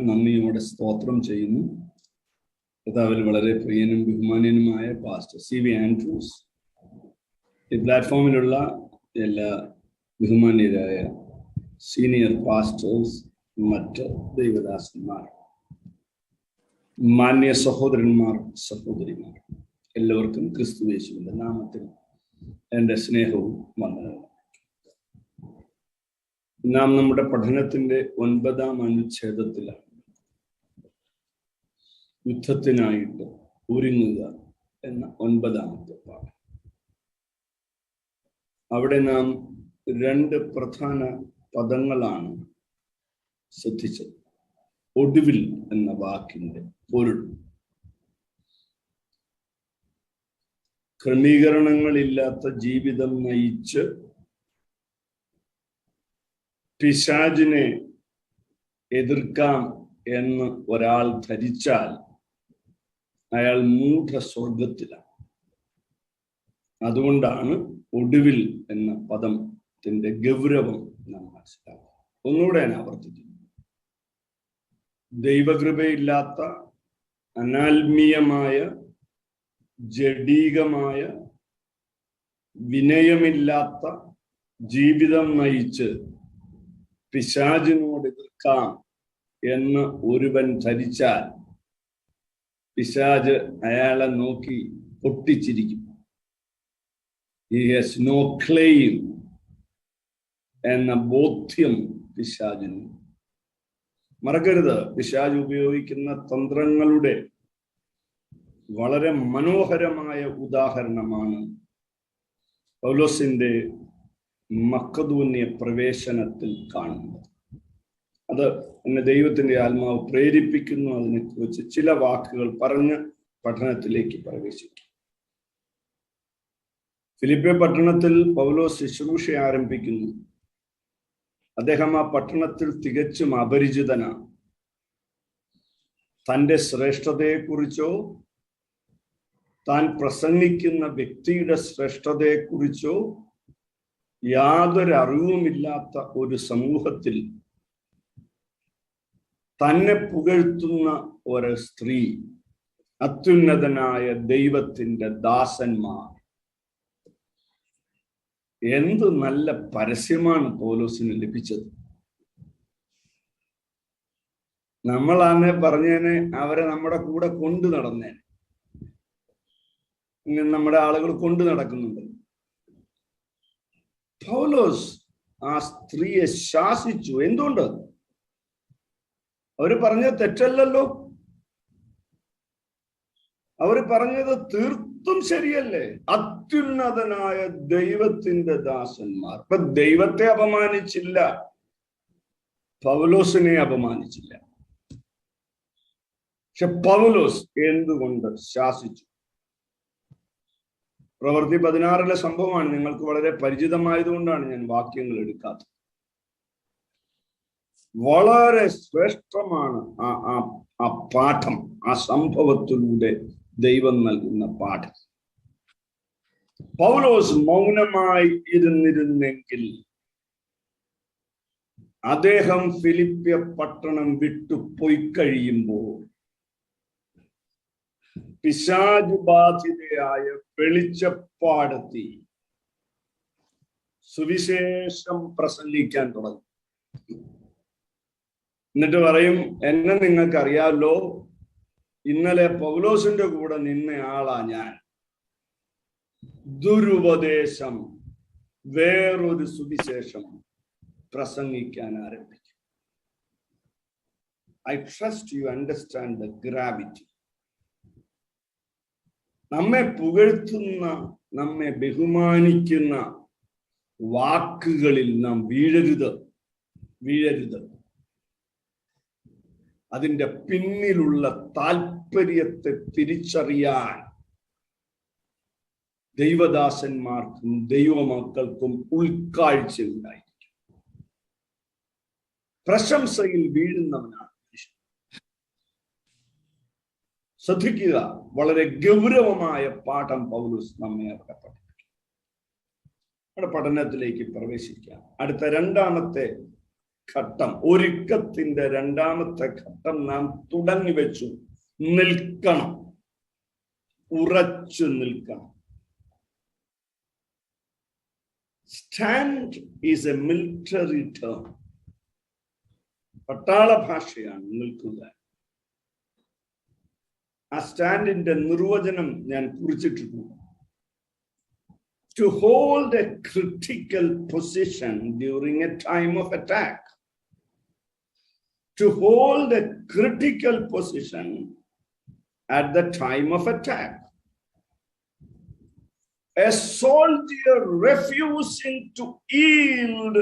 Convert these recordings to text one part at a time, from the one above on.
നന്ദിയോടെ സ്തോത്രം ചെയ്യുന്നു. കർത്താവിൽ വളരെ പ്രിയനും ബഹുമാന്യനുമായ പാസ്റ്റർ CV ആൻഡ്രൂസ്, ഈ പ്ലാറ്റ്ഫോമിലുള്ള എല്ലാ ബഹുമാന്യരായ സീനിയർ പാസ്റ്റേഴ്സ്, മറ്റ് ദൈവദാസന്മാർ, മാന്യ സഹോദരന്മാർ, സഹോദരിമാർ, എല്ലാവർക്കും ക്രിസ്തുയേശുവിന്റെ നാമത്തിൽ എൻ്റെ സ്നേഹവും വന്ദനവും. നാം നമ്മുടെ പഠനത്തിന്റെ 9ാം അനുച്ഛേദത്തിലാണ്. യുദ്ധത്തിനായിട്ട് ഒരുങ്ങുക എന്ന 9ാമത്തെ പാഠം. അവിടെ നാം 2 പ്രധാന പദങ്ങളാണ് ശ്രദ്ധിച്ചത്. ഒടുവിൽ എന്ന വാക്കിന്റെ പൊരുൾ. ക്രമീകരണങ്ങളില്ലാത്ത ജീവിതം നയിച്ച് പിശാചിനെ എതിർക്കാം എന്ന് ഒരാൾ ധരിച്ചാൽ അയാൾ മൂഢസ്വർഗത്തിലാണ്. അതുകൊണ്ടാണ് ഒടുവിൽ എന്ന പദത്തിന്റെ ഗൗരവം നാം മനസ്സിലാക്കുക. ഒന്നുകൂടെ ഞാൻ ആവർത്തിക്കുന്നു. ദൈവകൃപയില്ലാത്ത, അനാത്മീയമായ, ജഡീകമായ, വിനയമില്ലാത്ത ജീവിതം നയിച്ച് പിശാചിനോട് എതിർക്കാം എന്ന് ഒരുവൻ ധരിച്ചാൽ പിശാച് അയാളെ നോക്കി പൊട്ടിച്ചിരിക്കും. He has no claim എന്ന ബോധ്യം പിശാചിന്. മറക്കരുത്, പിശാച് ഉപയോഗിക്കുന്ന തന്ത്രങ്ങളുടെ വളരെ മനോഹരമായ ഉദാഹരണമാണ് പൗലോസിന്റെ മക്കദോന്യ പ്രവേശനത്തിൽ കാണുന്നത്. അത് എന്നെ ദൈവത്തിന്റെ ആത്മാവ് പ്രേരിപ്പിക്കുന്നു. അതിനെക്കുറിച്ച് ചില വാക്കുകൾ പറഞ്ഞ് പഠനത്തിലേക്ക് പ്രവേശിക്കും. ഫിലിപ്പെ പട്ടണത്തിൽ പൗലോസ് ശുശ്രൂഷ ആരംഭിക്കുന്നു. അദ്ദേഹം ആ പട്ടണത്തിൽ തികച്ചും അപരിചിതനാണ്. തൻ്റെ ശ്രേഷ്ഠതയെക്കുറിച്ചോ താൻ പ്രസംഗിക്കുന്ന വ്യക്തിയുടെ ശ്രേഷ്ഠതയെക്കുറിച്ചോ യാതൊരു അറിവുമില്ലാത്ത ഒരു സമൂഹത്തിൽ തന്നെ പുകഴ്ത്തുന്ന ഒരു സ്ത്രീ, അത്യുന്നതനായ ദൈവത്തിന്റെ ദാസന്മാർ. എന്ത് നല്ല പരസ്യമാണ് പൗലോസിന് ലഭിച്ചത്. നമ്മളാണ് പറഞ്ഞേനെ അവരെ നമ്മുടെ കൂടെ കൊണ്ടു നടന്നേനെ. നമ്മുടെ ആളുകൾ കൊണ്ടു നടക്കുന്നുണ്ട്. പൗലോസ് ആ സ്ത്രീയെ ശാസിച്ചു. എന്തുകൊണ്ട്? അവര് പറഞ്ഞത് തെറ്റല്ലല്ലോ. അവര് പറഞ്ഞത് തീർത്തും ശരിയല്ലേ. അത്യുന്നതനായ ദൈവത്തിന്റെ ദാസന്മാർ. ഇപ്പൊ ദൈവത്തെ അപമാനിച്ചില്ല, പൗലോസിനെ അപമാനിച്ചില്ല. പക്ഷെ പൗലോസ് എന്തുകൊണ്ട് ശാസിച്ചു? പ്രവൃത്തി 16 സംഭവമാണ്. നിങ്ങൾക്ക് വളരെ പരിചിതമായതുകൊണ്ടാണ് ഞാൻ വാക്യങ്ങൾ എടുക്കാത്തത്. വളരെ ശ്രേഷ്ഠമാണ് ആ പാഠം, ആ സംഭവത്തിലൂടെ ദൈവം നൽകുന്ന പാഠം. പൗലോസ് മൗനമായി ഇരുന്നിരുന്നെങ്കിൽ അദ്ദേഹം ഫിലിപ്പ്യ പട്ടണം വിട്ടു പോയി കഴിയുമ്പോൾ പിശാച് ബാധിതയായ വെളിച്ചപ്പാടത്തി സുവിശേഷം പ്രസംഗിക്കാൻ തുടങ്ങി. എന്നിട്ട് പറയും, എന്നെ നിങ്ങൾക്ക് അറിയാമല്ലോ, ഇന്നലെ പൗലോസിന്റെ കൂടെ നിന്ന ആളാ ഞാൻ. ദുരുപദേശം, വേറൊരു സുവിശേഷം പ്രസംഗിക്കാൻ ആരംഭിക്കും. I trust you understand the gravity. നമ്മെ പുകഴ്ത്തുന്ന, നമ്മെ ബഹുമാനിക്കുന്ന വാക്കുകളിൽ നാം വീഴരുത്. അതിൻ്റെ പിന്നിലുള്ള താല്പര്യത്തെ തിരിച്ചറിയാൻ ദൈവദാസന്മാർക്കും ദൈവമക്കൾക്കും ഉൾക്കാഴ്ചയുണ്ടായിരിക്കും. പ്രശംസയിൽ വീഴുന്നവനാണ് മനുഷ്യൻ. ശ്രദ്ധിക്കുക, വളരെ ഗൗരവമായ പാഠം പൗലോസ് നമ്മെ അവിടെ പഠിപ്പിക്കും. നമ്മുടെ പഠനത്തിലേക്ക് പ്രവേശിക്കാം. അടുത്ത 2ാമത്തെ ഘട്ടം, ഒരുക്കത്തിന്റെ രണ്ടാമത്തെ ഘട്ടം നാം തുടങ്ങി വെച്ചു. നിൽക്കണം, ഉറച്ചു നിൽക്കണം. Stand is A military term. പട്ടാള ഭാഷയാണ് നിൽക്കുക. ആ സ്റ്റാൻഡിന്റെ നിർവചനം ഞാൻ കുറിച്ചിട്ടുണ്ട്. To hold a critical position during a time of attack. To hold a critical position at the time of attack. A soldier refusing to yield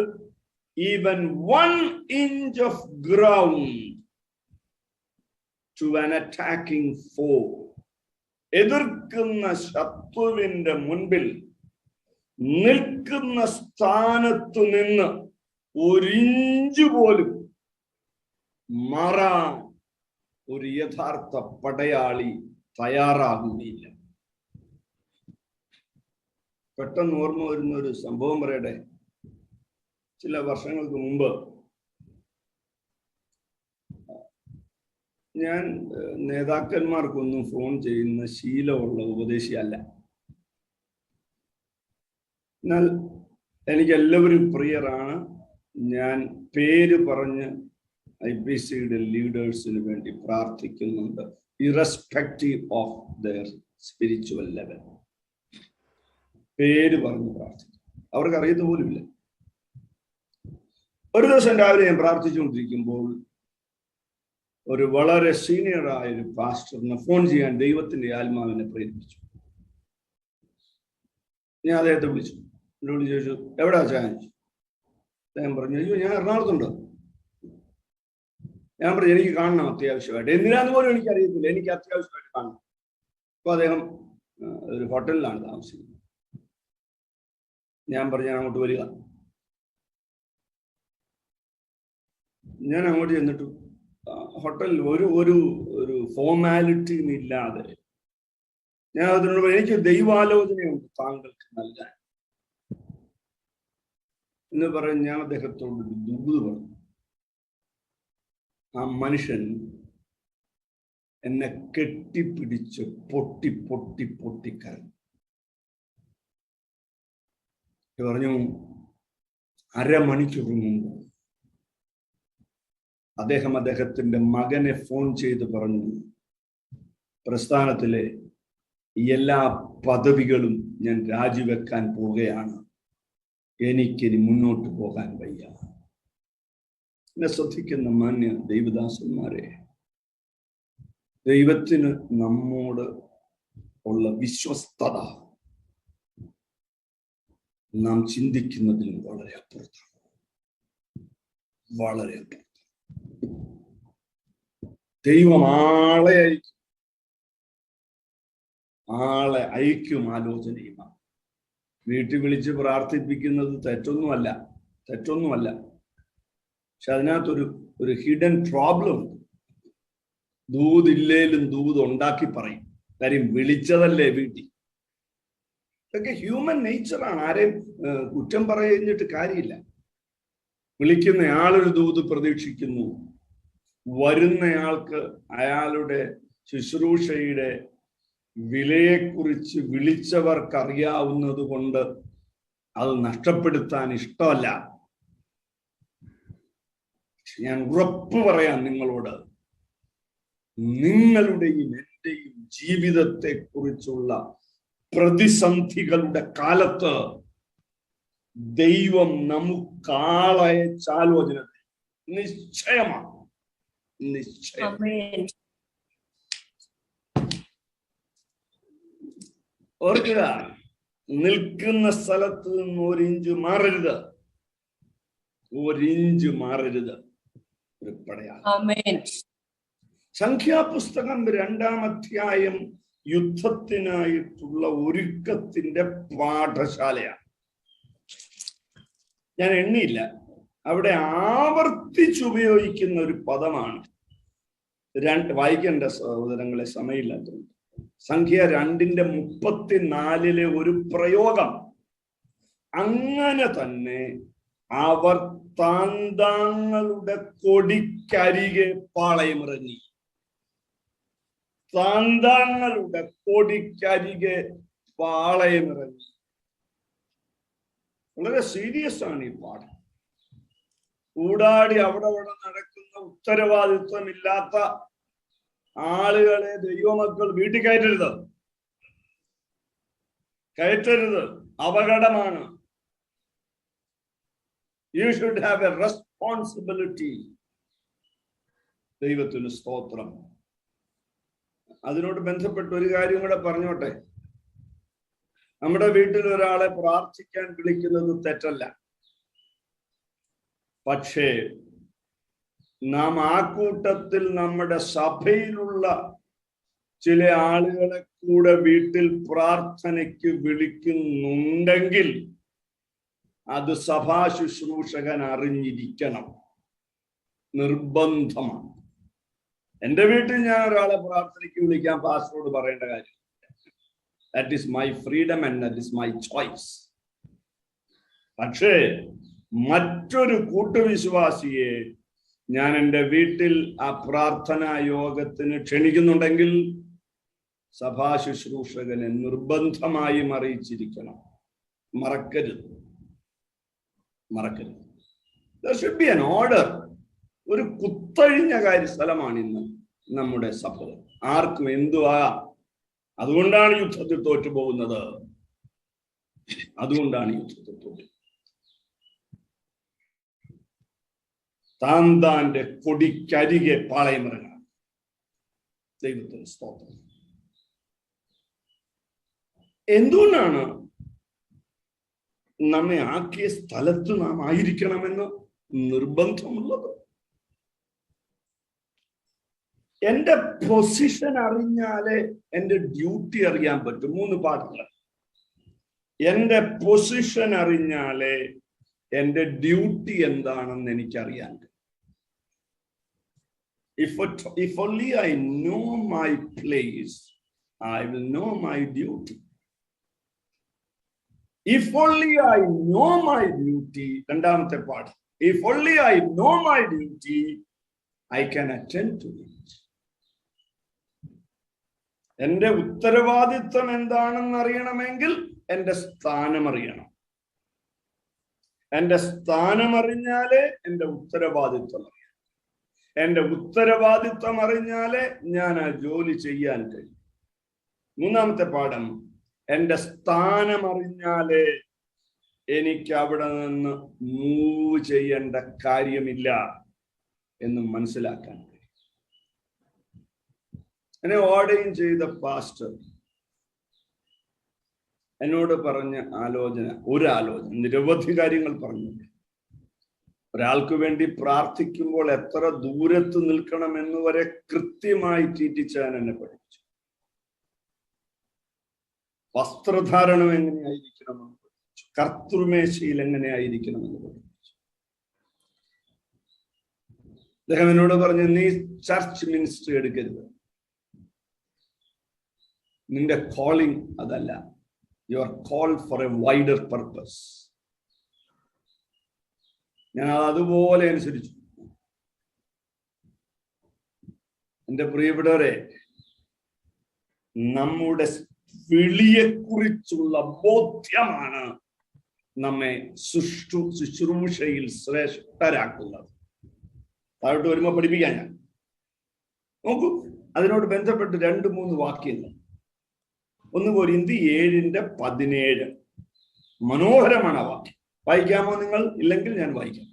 even 1 inch of ground to an attacking foe. എതിർക്കുന്ന ശത്രുവിന്റെ മുൻപിൽ നിൽക്കുന്ന സ്ഥാനത്തു നിന്ന് 1 inch പോലും മാറാൻ ഒരു യഥാർത്ഥ പടയാളി തയ്യാറാകുന്നില്ല. പെട്ടെന്ന് ഓർമ്മ വരുന്ന ഒരു സംഭവം പറയട്ടെ. ചില വർഷങ്ങൾക്ക് മുമ്പ് ഞാൻ നേതാക്കന്മാർക്കൊന്നും ഫോൺ ചെയ്യുന്ന ശീലമുള്ള ഉപദേശിയല്ല. എന്നാൽ എനിക്ക് എല്ലാവരും പ്രിയരാണ്. ഞാൻ പേര് പറഞ്ഞ് IPCയുടെ ലീഡേഴ്സിന് വേണ്ടി പ്രാർത്ഥിക്കുന്നുണ്ട്, irrespective of their spiritual level. പേര് പറഞ്ഞ് പ്രാർത്ഥിക്കും. അവർക്ക് അറിയുന്ന പോലുമില്ല. ഒരു ദിവസം രാവിലെ ഞാൻ പ്രാർത്ഥിച്ചുകൊണ്ടിരിക്കുമ്പോൾ ഒരു വളരെ സീനിയറായ ഒരു പാസ്റ്ററിനെ ഫോൺ ചെയ്യാൻ ദൈവത്തിന്റെ ആത്മാവിനെ പ്രേരിപ്പിച്ചു. ഞാൻ അദ്ദേഹത്തെ വിളിച്ചു. എന്നോട് ചോദിച്ചു, എവിടാ ചോദിച്ചു. അദ്ദേഹം പറഞ്ഞു, അയ്യോ ഞാൻ എറണാകുളത്തുണ്ട്. ഞാൻ പറഞ്ഞു, എനിക്ക് കാണണം അത്യാവശ്യമായിട്ട്. എന്തിനാന്ന് പോലും എനിക്ക് അറിയത്തില്ല, എനിക്ക് അത്യാവശ്യമായിട്ട് കാണണം. അപ്പൊ അദ്ദേഹം ഒരു ഹോട്ടലിലാണ് താമസിക്കുന്നത്. ഞാൻ പറഞ്ഞു, ഞാൻ അങ്ങോട്ട് വരിക. ഞാൻ അങ്ങോട്ട് ചെന്നിട്ടു ഹോട്ടലിൽ ഒരു ഫോർമാലിറ്റിയും ഇല്ലാതെ ഞാൻ അതിനോട്, എനിക്ക് ദൈവാലോചനയുണ്ട് താങ്കൾക്ക് നൽകാൻ എന്ന് പറയും. ഞാൻ അദ്ദേഹത്തോട് ദൂത് പറഞ്ഞു. ആ മനുഷ്യൻ എന്നെ കെട്ടിപ്പിടിച്ച് പൊട്ടി പൊട്ടി പൊട്ടിക്കരഞ്ഞു. പറഞ്ഞു, അരമണിക്കൂർ മുമ്പ് അദ്ദേഹത്തിന്റെ മകനെ ഫോൺ ചെയ്ത് പറഞ്ഞു, പ്രസ്ഥാനത്തിലെ എല്ലാ പദവികളും ഞാൻ രാജിവെക്കാൻ പോവുകയാണ്, എനിക്കിനി മുന്നോട്ട് പോകാൻ വയ്യ. എന്നെ ശ്രദ്ധിക്കുന്ന മാന്യ ദൈവദാസന്മാരെ, ദൈവത്തിന് നമ്മോട് ഉള്ള വിശ്വസ്തത നാം ചിന്തിക്കുന്നതിലും വളരെ അപ്പുറത്താണ്. വളരെ അപ്പുറം. ദൈവം ആളെ അയക്കും ആലോചനയുമാണ്. വീട്ടിൽ വിളിച്ച് പ്രാർത്ഥിപ്പിക്കുന്നത് തെറ്റൊന്നുമല്ല. പക്ഷെ അതിനകത്തൊരു ഹിഡൻ പ്രോബ്ലം. ദൂതില്ലേലും ദൂത് ഉണ്ടാക്കി പറയും. കാര്യം വിളിച്ചതല്ലേ വീട്ടിൽ. ഇതൊക്കെ ഹ്യൂമൻ നേച്ചറാണ്. ആരെയും കുറ്റം പറഞ്ഞിട്ട് കാര്യമില്ല. വിളിക്കുന്ന ആളൊരു ദൂത് പ്രതീക്ഷിക്കുന്നു. വരുന്നയാൾക്ക് അയാളുടെ ശുശ്രൂഷയുടെ വിലയെക്കുറിച്ച് വിളിച്ചവർക്കറിയാവുന്നത് കൊണ്ട് അത് നഷ്ടപ്പെടുത്താൻ ഇഷ്ടമല്ല. ഞാൻ ഉറപ്പ് പറയാം നിങ്ങളോട്, നിങ്ങളുടെയും എന്റെയും ജീവിതത്തെ കുറിച്ചുള്ള പ്രതിസന്ധികളുടെ കാലത്ത് ദൈവം നമുക്കാളയച്ചാലോചന നിശ്ചയമാണ്. നിശ്ചയം. ഓർക്കുക, നിൽക്കുന്ന സ്ഥലത്ത് നിന്ന് 1 ഇഞ്ച് മാറരുത്. 1 ഇഞ്ച് മാറരുത്. ഒരു പടയാളം. സംഖ്യാപുസ്തകം 2-ാം അധ്യായം യുദ്ധത്തിനായിട്ടുള്ള ഒരുക്കത്തിന്റെ പാഠശാലയാണ്. ഞാൻ എണ്ണിയില്ല. അവിടെ ആവർത്തിച്ചുപയോഗിക്കുന്ന ഒരു പദമാണ്. വായിക്കേണ്ട സഹോദരങ്ങളെ, സമയമില്ലാത്തതുകൊണ്ട്. സംഖ്യ 2:34 ഒരു പ്രയോഗം അങ്ങനെ തന്നെ താന്താങ്ങളുടെ കൊടിക്കരികെ പാളയമിറങ്ങി. താന്താങ്ങളുടെ കൊടിക്കരികെ പാളയമിറങ്ങി. വളരെ സീരിയസ് ആണ് ഈ പാഠം. കൂടാടി അവിടെ നടക്കുന്ന ഉത്തരവാദിത്വമില്ലാത്ത ആളുകളെ ദൈവമക്കൾ വീട്ടിൽ കയറ്റരുത്. അപകടമാണ്. You should have a responsibility. ദൈവത്തിന് സ്തോത്രം. അതിനോട് ബന്ധപ്പെട്ട് ഒരു കാര്യം കൂടെ പറഞ്ഞോട്ടെ. നമ്മുടെ വീട്ടിൽ ഒരാളെ പ്രാർത്ഥിക്കാൻ വിളിക്കുന്നത് തെറ്റല്ല. പക്ഷേ നാം ആ കൂട്ടത്തിൽ നമ്മുടെ സഭയിലുള്ള ചില ആളുകളെ കൂടെ വീട്ടിൽ പ്രാർത്ഥനയ്ക്ക് വിളിക്കുന്നുണ്ടെങ്കിൽ അത് സഭാ ശുശ്രൂഷകൻ അറിഞ്ഞിരിക്കണം. നിർബന്ധമാണ്. എൻ്റെ വീട്ടിൽ ഞാൻ ഒരാളെ പ്രാർത്ഥനയ്ക്ക് വിളിക്കാൻ പാസ്റ്ററോട് പറയേണ്ട കാര്യം. That is my freedom and that is my choice. പക്ഷേ മറ്റൊരു കൂട്ടുവിശ്വാസിയെ ഞാൻ എൻ്റെ വീട്ടിൽ ആ പ്രാർത്ഥനാ യോഗത്തിന് ക്ഷണിക്കുന്നുണ്ടെങ്കിൽ സഭാ ശുശ്രൂഷകനെ നിർബന്ധമായും അറിയിച്ചിരിക്കണം. മറക്കരുത്. There should be an order. ഒരു കുത്തഴിഞ്ഞ സ്ഥലമാണ് ഇന്ന് നമ്മുടെ സഭ. ആർക്കും എന്തു ആകാം. അതുകൊണ്ടാണ് യുദ്ധത്തിൽ തോറ്റുപോകുന്നത്. താന്താന്റെ കൊടിക്കരികെ പാളയമിറങ്ങണം. ദൈവത്തിന് സ്തോത്രം. എന്തുകൊണ്ടാണ് നമ്മെ ആക്കിയ സ്ഥലത്ത് നാം ആയിരിക്കണമെന്ന് നിർബന്ധമുള്ളത്? എന്റെ പൊസിഷൻ അറിഞ്ഞാലേ എന്റെ ഡ്യൂട്ടി അറിയാൻ പറ്റും. 3 പാഠങ്ങൾ. എന്റെ പൊസിഷൻ അറിഞ്ഞാലേ എന്റെ ഡ്യൂട്ടി എന്താണെന്ന് എനിക്കറിയാൻ പറ്റും. If only I know my place, I will know my duty. If only I know my duty, രണ്ടാമത്തെ പാഠം. If only I know my duty, I can attend to it. എന്റെ ഉത്തരവാദിത്വം എന്താണെന്ന് അറിയണമെങ്കിൽ എന്റെ സ്ഥാനം അറിയണം. എന്റെ സ്ഥാനം അറിഞ്ഞാലേ എന്റെ ഉത്തരവാദിത്വം അറിയാം. എന്റെ ഉത്തരവാദിത്വം അറിഞ്ഞാലേ ഞാൻ ആ ജോലി ചെയ്യാൻ കഴിയും. 3ാമത്തെ പാഠം. എന്റെ സ്ഥാനം അറിഞ്ഞാലേ എനിക്ക് അവിടെ നിന്ന് മൂവ് ചെയ്യേണ്ട കാര്യമില്ല എന്ന് മനസ്സിലാക്കാൻ കഴിയും. എന്നെ ഓർഡർ ചെയ്ത പാസ്റ്റർ എന്നോട് പറഞ്ഞ ഒരാലോചന, നിരവധി കാര്യങ്ങൾ പറഞ്ഞു. ഒരാൾക്ക് വേണ്ടി പ്രാർത്ഥിക്കുമ്പോൾ എത്ര ദൂരത്ത് നിൽക്കണമെന്ന് വരെ കൃത്യമായി ടീച്ചാൻ എന്നെ പഠിപ്പിച്ചു. വസ്ത്രധാരണം എങ്ങനെയായിരിക്കണമെന്ന് പഠിപ്പിച്ചു. കർത്തൃമേശയിൽ എങ്ങനെയായിരിക്കണമെന്ന് പഠിപ്പിച്ചു. അദ്ദേഹം എന്നോട് പറഞ്ഞു, നീ ചർച്ച് മിനിസ്ട്രി എടുക്കരുത്. നിന്റെ കോളിംഗ് അതല്ല. You are called for a wider purpose. ഞാൻ അതുപോലെ അനുസരിച്ചു. എൻ്റെ പ്രിയപ്പെട്ടവരെ, നമ്മുടെ വിളിയെക്കുറിച്ചുള്ള ബോധ്യമാണ് നമ്മെ ശുശ്രൂഷയിൽ ശ്രേഷ്ഠരാക്കുന്നത്. താഴോട്ട് വരുമ്പോൾ പഠിപ്പിക്കാൻ ഞാൻ നോക്കൂ. അതിനോട് ബന്ധപ്പെട്ട് 2-3 വാക്യങ്ങൾ. 1 കൊരിന്ത്യർ 7:17. മനോഹരമാണ് ആ വാക്യം. വായിക്കാമോ നിങ്ങൾ? ഇല്ലെങ്കിൽ ഞാൻ വായിക്കാം.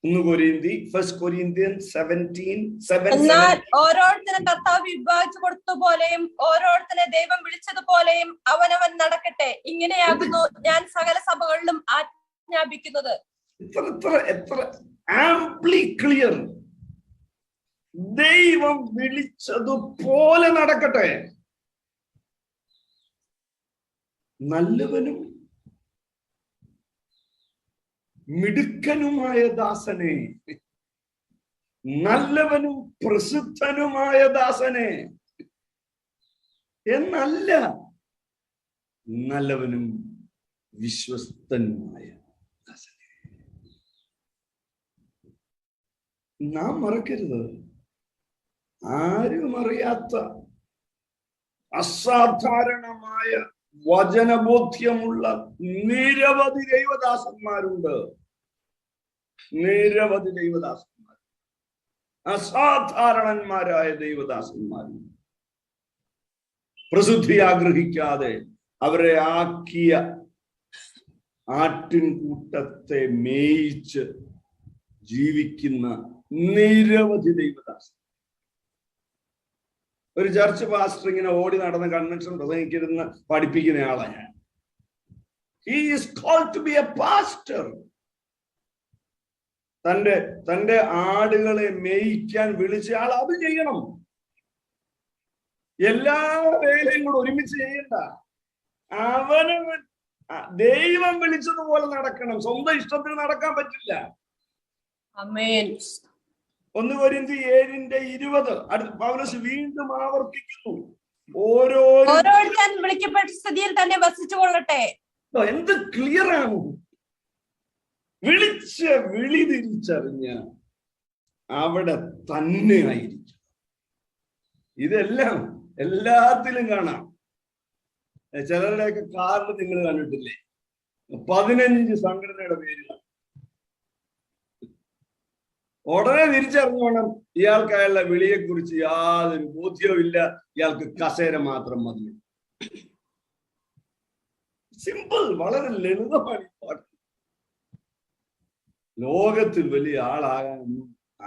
1 കൊരിന്ത്യർ 17:7. ഓരോരുത്തരും കർത്താവ് വിഭാഗിച്ചു കൊടുത്തതുപോലെയും ഓരോരുത്തരെ ദൈവം വിളിച്ചതുപോലെയും അവനവൻ നടക്കട്ടെ. ഇങ്ങനെയാകുന്നു ഞാൻ സകല സഭകളിലും ആജ്ഞാപിക്കുന്നത്. എത്ര ആംപ്ലി ക്ലിയർ. ദൈവം വിളിച്ചതുപോലെ നടക്കട്ടെ. നല്ലവനും മിടുക്കനുമായ ദാസനെ, നല്ലവനും പ്രസിദ്ധനുമായ ദാസനെ എന്നല്ല, നല്ലവനും വിശ്വസ്തനുമായ ദാസനെ. നാം മറക്കരുത്, ആരും അറിയാത്ത അസാധാരണമായ വചനബോധ്യമുള്ള നിരവധി ദൈവദാസന്മാരുണ്ട്. നിരവധി ദൈവദാസന്മാർ, അസാധാരണന്മാരായ ദൈവദാസന്മാരുണ്ട്. പ്രസിദ്ധി ആഗ്രഹിക്കാതെ അവരെ ആക്കിയ ആട്ടിൻകൂട്ടത്തെ മേയിച്ച് ജീവിക്കുന്ന നിരവധി ദൈവദാസൻ. ഒരു ചർച്ച് പാസ്റ്റർ ഇങ്ങനെ ഓടി നടന്ന് കൺവെൻഷൻ പ്രസംഗിക്കുന്ന പഠിപ്പിക്കുന്ന ആളാണ് ഞാൻ. He is called to be a pastor. തന്റെ ആടുകളെ മേയിക്കാൻ വിളിച്ച ആൾ അത് ചെയ്യണം. എല്ലാ വേലയും കൂടെ ഒരുമിച്ച് ചെയ്യണ്ട. അവനവൻ ദൈവം വിളിച്ചതുപോലെ നടക്കണം. സ്വന്തം ഇഷ്ടത്തിന് നടക്കാൻ പറ്റില്ല. 1 കൊരിന്ത്യർ 7:20 അടുത്ത പൗലോസ് വീണ്ടും ആവർത്തിക്കുന്നു. ഓരോരുത്തൻ വിളിക്കപ്പെട്ട സ്ഥിതിയിൽ തന്നെ വസിച്ചു കൊള്ളട്ടെ. എന്ത് ക്ലിയർ ആണ്! വിളിച്ച വിളി തിരിച്ചറിഞ്ഞ അവിടെ തന്നെ ആയിരിക്കും. ഇതെല്ലാം എല്ലാത്തിലും കാണാം. ചിലരുടെയൊക്കെ കാറിൽ നിങ്ങൾ കണ്ടിട്ടില്ലേ 15 സംഘടനയുടെ പേരുകൾ. ഉടനെ തിരിച്ചറിഞ്ഞോണം ഇയാൾക്ക് അയാളുടെ വിളിയെ കുറിച്ച് യാതൊരു ബോധ്യവും ഇല്ല. ഇയാൾക്ക് കസേര മാത്രം മതി. സിമ്പിൾ, വളരെ ലളിതമാണ് ഈ പാട്ട്. ലോകത്തിൽ വലിയ ആളാകാൻ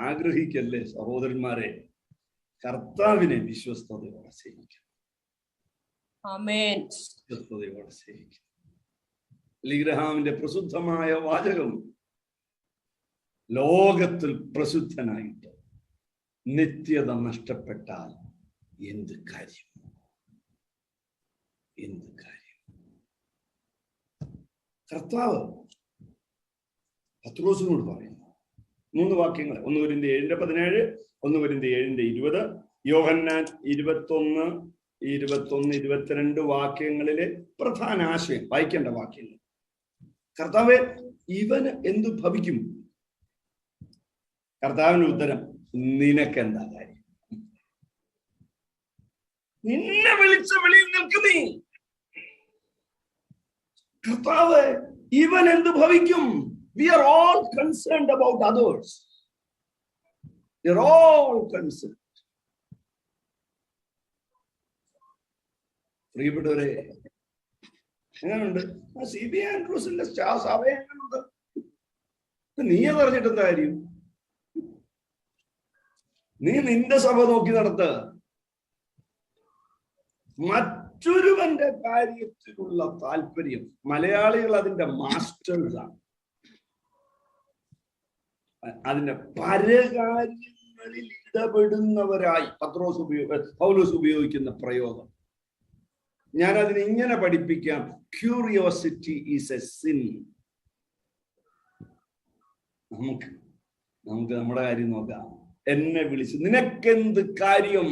ആഗ്രഹിക്കല്ലേ സഹോദരന്മാരെ. കർത്താവിനെ വിശ്വസ്തയോടെ സേവിക്കണം. വിശ്വസ്തയോടെ സേവിക്കണം. ലിഗ്രഹാമിന്റെ പ്രസിദ്ധമായ വാചകം, ലോകത്തിൽ പ്രസിദ്ധനായിട്ട് നിത്യത നഷ്ടപ്പെട്ടാൽ എന്ത് കാര്യം? എന്ത് കാര്യം? കർത്താവ് പത്രോസിനോട് പറയുന്നു 3 വാക്യങ്ങൾ. 1 കൊരിന്ത്യർ 7:17, 1 കൊരിന്ത്യർ 7:20, യോഹന്നാൻ 21, 22 വാക്യങ്ങളിലെ പ്രധാന ആശയം വായിക്കേണ്ട വാക്യങ്ങൾ. കർത്താവേ, ഇവന് എന്തു ഭവിക്കും? കർത്താവിന്റെ ഉത്തരം, നിനക്കെന്താ കാര്യം? നിന്നെ വിളിച്ച വിളിയിൽ നിൽക്കും നീ. കർത്താവ്, ഇവൻ എന്ത് ഭവിക്കും? We are all concerned about others. We are all concerned. പ്രിയപ്പെട്ടവരെ, എങ്ങനെയുണ്ട് CB ആൻഡ്രൂസിന്റെ സഭ? എങ്ങനെയുണ്ട്? നീ പറഞ്ഞിട്ട് എന്താ കാര്യം? നീ നിന്റെ സഭ നോക്കി നടത്ത. മറ്റൊരുവന്റെ കാര്യത്തിലുള്ള താല്പര്യം, മലയാളികൾ അതിന്റെ മാസ്റ്റേഴ്സാണ്. അതിന്റെ പരകാര്യങ്ങളിൽ ഇടപെടുന്നവരായി പൗലോസ് ഉപയോഗിക്കുന്ന പ്രയോഗം ഞാൻ അതിനെ ഇങ്ങനെ പഠിപ്പിക്കാം: ക്യൂരിയോസിറ്റി ഈസ് എ സിൻ. നമുക്ക് നമ്മുടെ കാര്യം നോക്കാം. എന്നെ വിളിച്ച് നിനക്കെന്ത് കാര്യം?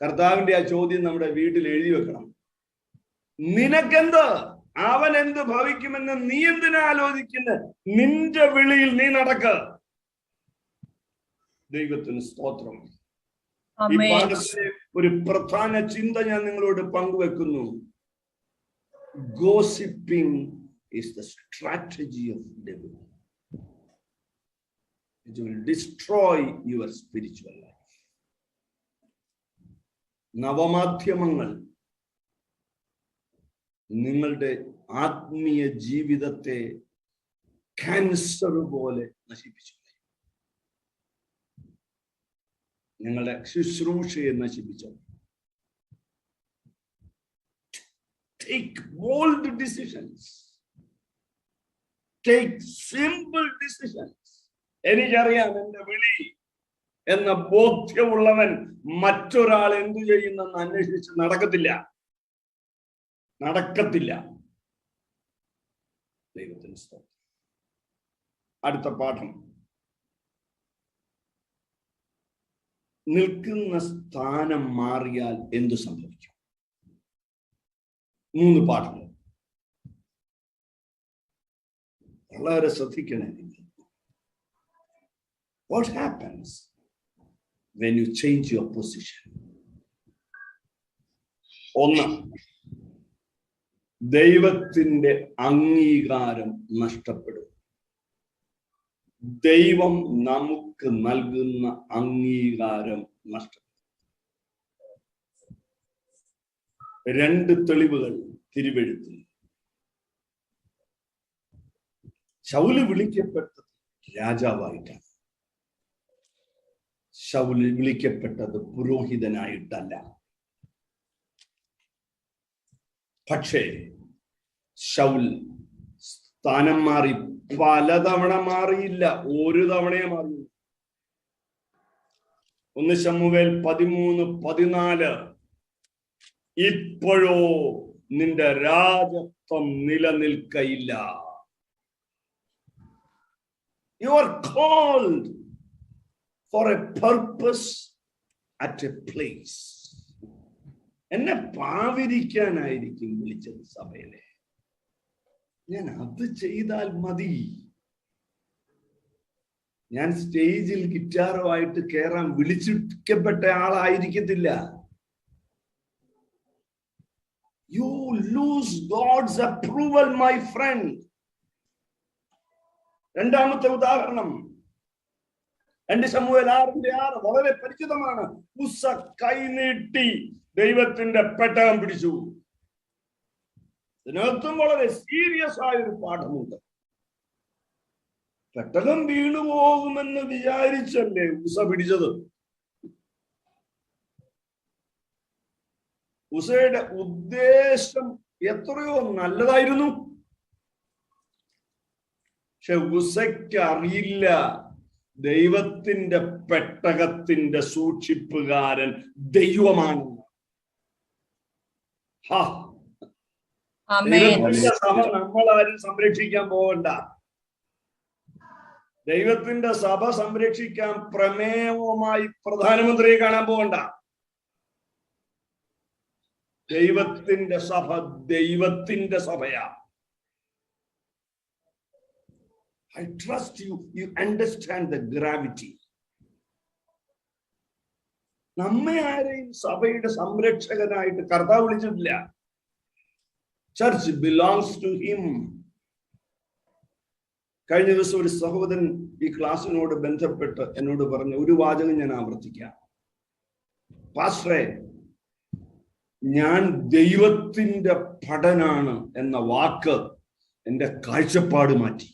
കർത്താവിന്റെ ആ ചോദ്യം നമ്മുടെ വീട്ടിൽ എഴുതി വെക്കണം. നിനക്കെന്ത്? അവൻ എന്ത് ഭവിക്കുമെന്ന് നീ എന്തിനാ ആലോചിക്കുന്നത്? നിന്റെ വിളിയിൽ നീ നടക്ക. ദൈവത്തിന് സ്തോത്രം. ഈ പാഠത്തിലെ ഒരു പ്രധാന ചിന്ത ഞാൻ നിങ്ങളോട് പങ്കുവെക്കുന്നു. Gossiping is the strategy of devil. It will destroy your spiritual life. നവമാധ്യമങ്ങൾ നിങ്ങളുടെ ആത്മീയ ജീവിതത്തെ ക്യാൻസർ പോലെ നശിപ്പിച്ചു. നിങ്ങളുടെ ശുശ്രൂഷയെ നശിപ്പിച്ചു. Take bold decisions. Take simple decisions. എനിക്കറിയാം എന്റെ വിളി എന്ന ബോധ്യമുള്ളവൻ മറ്റൊരാൾ എന്തു ചെയ്യുന്നെന്ന് അന്വേഷിച്ച് നടക്കത്തില്ല. ദൈവത്തിന് സ്തോത്രം. അടുത്ത പാഠം, നിൽക്കുന്ന സ്ഥാനം മാറിയാൽ എന്തു സംഭവിക്കും? 3 പാഠങ്ങൾ വളരെ ശ്രദ്ധിക്കണേ. What happens when you change your position? ഒന്ന്, ദൈവത്തിന്റെ അംഗീകാരം നഷ്ടപ്പെടും. ദൈവം നമുക്ക് നൽകുന്ന അംഗീകാരം നഷ്ടപ്പെടും. രണ്ട് തെളിവുകൾ തിരുവെഴുത്തിൽ. ശൗല് വിളിക്കപ്പെട്ടത് രാജാവായിട്ടാണ്. ശൗല് വിളിക്കപ്പെട്ടത് പുരോഹിതനായിട്ടല്ല. പക്ഷേ ശൗൽ സ്ഥാനം മാറി, പലതവണ മാറിയില്ല, ഒരു തവണയെ മാറി. 1 ശമൂവേൽ 13:14 ഇപ്പോഴോ നിന്റെ രാജത്വം നിലനിൽക്കയില്ല. You are called for a purpose at a place. എന്നെ പാവിരിക്കാനായിരിക്കും വിളിച്ചത് സഭയിലെ. ഞാൻ അത് ചെയ്താൽ മതി. ഞാൻ സ്റ്റേജിൽ ഗിറ്റാറുമായിട്ട് കയറാൻ വിളിച്ചിരിക്കപ്പെട്ട ആളായിരിക്കത്തില്ല. You lose God's approval, my friend. രണ്ടാമത്തെ ഉദാഹരണം 2 ശമൂവേൽ 6:6 വളരെ പരിചിതമാണ്. ഉസ്സ കൈനീട്ടി ദൈവത്തിന്റെ പെട്ടകം പിടിച്ചു. ഇതിനകത്തും വളരെ സീരിയസ് ആയൊരു പാഠമുണ്ട്. പെട്ടകം വീണുപോകുമെന്ന് വിചാരിച്ചല്ലേ ഉസ പിടിച്ചത്. ഉസയുടെ ഉദ്ദേശം എത്രയോ നല്ലതായിരുന്നു. പക്ഷെ ഉസയ്ക്ക് അറിയില്ല ദൈവത്തിന്റെ പെട്ടകത്തിന്റെ സൂക്ഷിപ്പുകാരൻ ദൈവമാണ്. ദൈവത്തിന്റെ സഭ നമ്മളാരും സംരക്ഷിക്കാൻ പോകണ്ട. ദൈവത്തിന്റെ സഭ സംരക്ഷിക്കാൻ പ്രമേയവുമായി പ്രധാനമന്ത്രിയെ കാണാൻ പോകണ്ട. ദൈവത്തിന്റെ സഭ ദൈവത്തിന്റെ സഭയാ. I trust you understand the gravity. നമ്മെ ആരെയും സഭയുടെ സംരക്ഷകനായിട്ട് കർത്താവ് വിളിച്ചിട്ടില്ല. Church belongs to him. കഴിഞ്ഞ ദിവസം ഒരു സഹോദരൻ ഈ ക്ലാസ്സിനോട് ബന്ധപ്പെട്ട് എന്നോട് പറഞ്ഞ ഒരു വാചകം ഞാൻ ആവർത്തിക്കാം. പാസ്റ്ററെ, ഞാൻ ദൈവത്തിന്റെ ഭടനാണ് എന്ന വാക്ക് എന്റെ കാഴ്ചപ്പാട് മാറ്റി.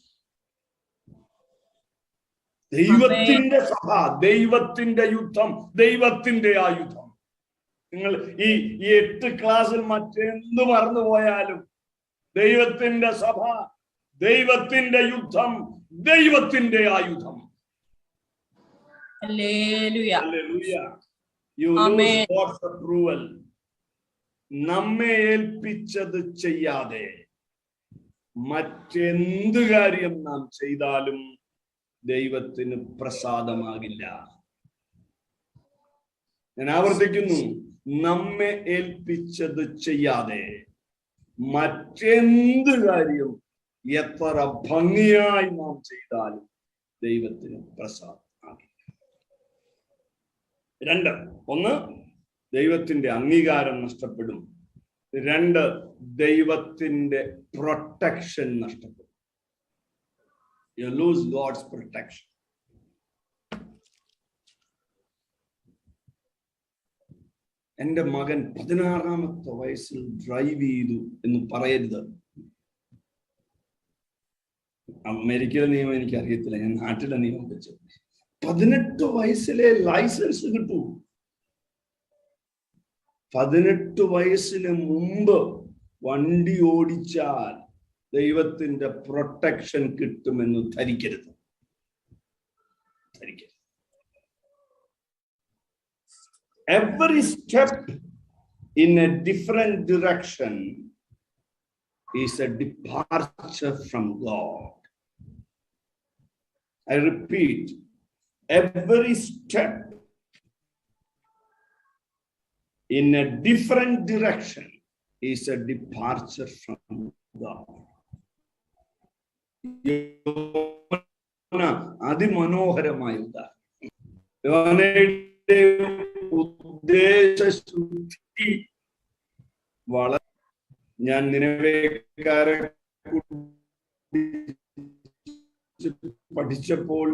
ദൈവത്തിന്റെ സഭ, ദൈവത്തിന്റെ യുദ്ധം, ദൈവത്തിന്റെ ആയുധം. നിങ്ങൾ ഈ 8 ക്ലാസ്സിൽ മറ്റെന്ത് മറന്നുപോയാലും ദൈവത്തിന്റെ സഭ, ദൈവത്തിന്റെ യുദ്ധം, ദൈവത്തിന്റെ ആയുധം. നമ്മെ ഏൽപ്പിച്ചത് ചെയ്യാതെ മറ്റെന്ത് കാര്യം നാം ചെയ്താലും ദൈവത്തിന് പ്രസാദമാകില്ല. ഞാൻ ആവർത്തിക്കുന്നു, നമ്മെ ഏൽപ്പിച്ചത് ചെയ്യാതെ മറ്റെന്ത് കാര്യം എത്ര ഭംഗിയായി നാം ചെയ്താലും ദൈവത്തിന് പ്രസാദമാകില്ല. 2, 1 ദൈവത്തിന്റെ അംഗീകാരം നഷ്ടപ്പെടും. 2 ദൈവത്തിന്റെ പ്രൊട്ടക്ഷൻ നഷ്ടപ്പെടും. You lose God's protection. എന്റെ മകൻ 16-ാമത്തെ വയസ്സിൽ ഡ്രൈവ് ചെയ്തു എന്ന് പറയരുത്. അമേരിക്കയിലെ നിയമം എനിക്ക് അറിയത്തില്ല, ഞാൻ നാട്ടിലെ നിയമം വെച്ചു. 18 വയസ്സിലെ ലൈസൻസ് കിട്ടൂ. 18 വയസ്സിന് മുമ്പ് വണ്ടി ഓടിച്ചാൽ ദൈവത്തിന്റെ പ്രൊട്ടക്ഷൻ കിട്ടുമെന്ന് ധരിക്കരുത്. Every step in a different direction is a departure from God. I repeat, every step in a different direction is a departure from God. അതിമനോഹരമായ ഉദാഹരണം. യോനയുടെ ഉദ്ദേശശുദ്ധി വളരെ, ഞാൻ നിനവേക്കാരെ പഠിച്ചപ്പോൾ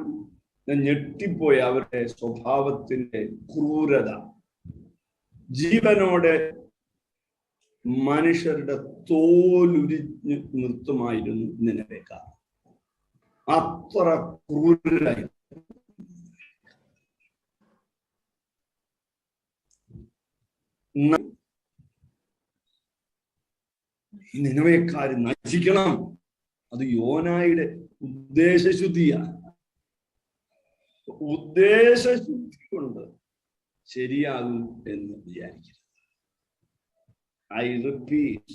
ഞാൻ ഞെട്ടിപ്പോയി. അവരുടെ സ്വഭാവത്തിന്റെ ക്രൂരത, ജീവനോടെ മനുഷ്യരുടെ തോലുരിഞ്ഞ് നിർത്തുമായിരുന്നു നിനവേക്കാർ. അത്ര ക്രൂരരായി. നിനവേക്കാർ നശിക്കണം. അത് യോനായുടെ ഉദ്ദേശശുദ്ധിയാണ്. ഉദ്ദേശശുദ്ധി കൊണ്ട് ശരിയാകും എന്ന് വിചാരിക്കരുത്. I repeat,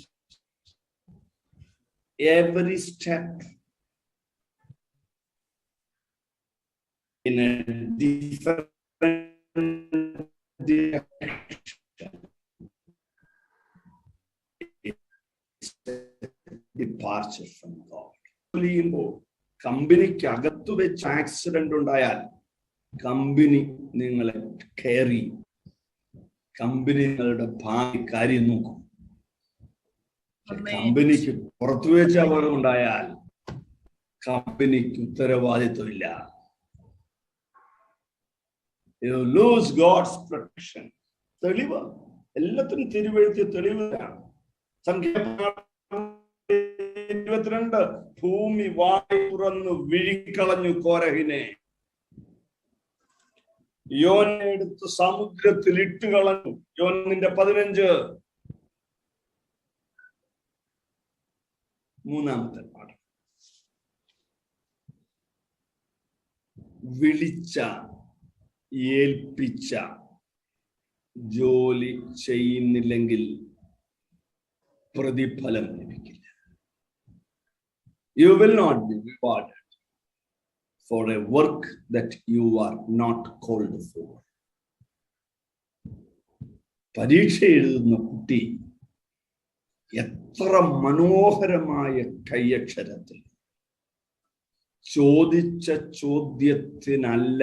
every step in a different direction is a departure from God. കമ്പനിക്ക് അകത്ത് വെച്ച് ആക്സിഡന്റ് ഉണ്ടായാൽ കമ്പനി നിങ്ങളെ കെയർ ചെയ്യും. കമ്പനി നിങ്ങളുടെ ഭാവി കാര്യം നോക്കും. കമ്പനിക്ക് പുറത്തു വെച്ച് അപകടം ഉണ്ടായാൽ കമ്പനിക്ക് ഉത്തരവാദിത്വമില്ല. You lose God's protection. തെളിവ് എല്ലാത്തിനും തിരുവെഴുത്തിയ തെളിവാണ്. സംഖ്യാപുസ്തകം 22, ഭൂമി വായ് തുറന്നു വിഴുങ്ങിക്കളഞ്ഞു കോരഹിനെ. യോനെ എടുത്ത് സമുദ്രത്തിൽ ഇട്ടുകളഞ്ഞു. യോനിന്റെ 15. മൂന്നാമത്തെ പാഠം, വിളിച്ച ഏൽപ്പിച്ച ജോലി ചെയ്യുന്നില്ലെങ്കിൽ പ്രതിഫലം ലഭിക്കില്ല. You will not be rewarded for a work that you are not called for. പരീക്ഷ എഴുതുന്ന കുട്ടി എത്ര മനോഹരമായ കൈയക്ഷരത്തിൽ ചോദിച്ച ചോദ്യത്തിനല്ല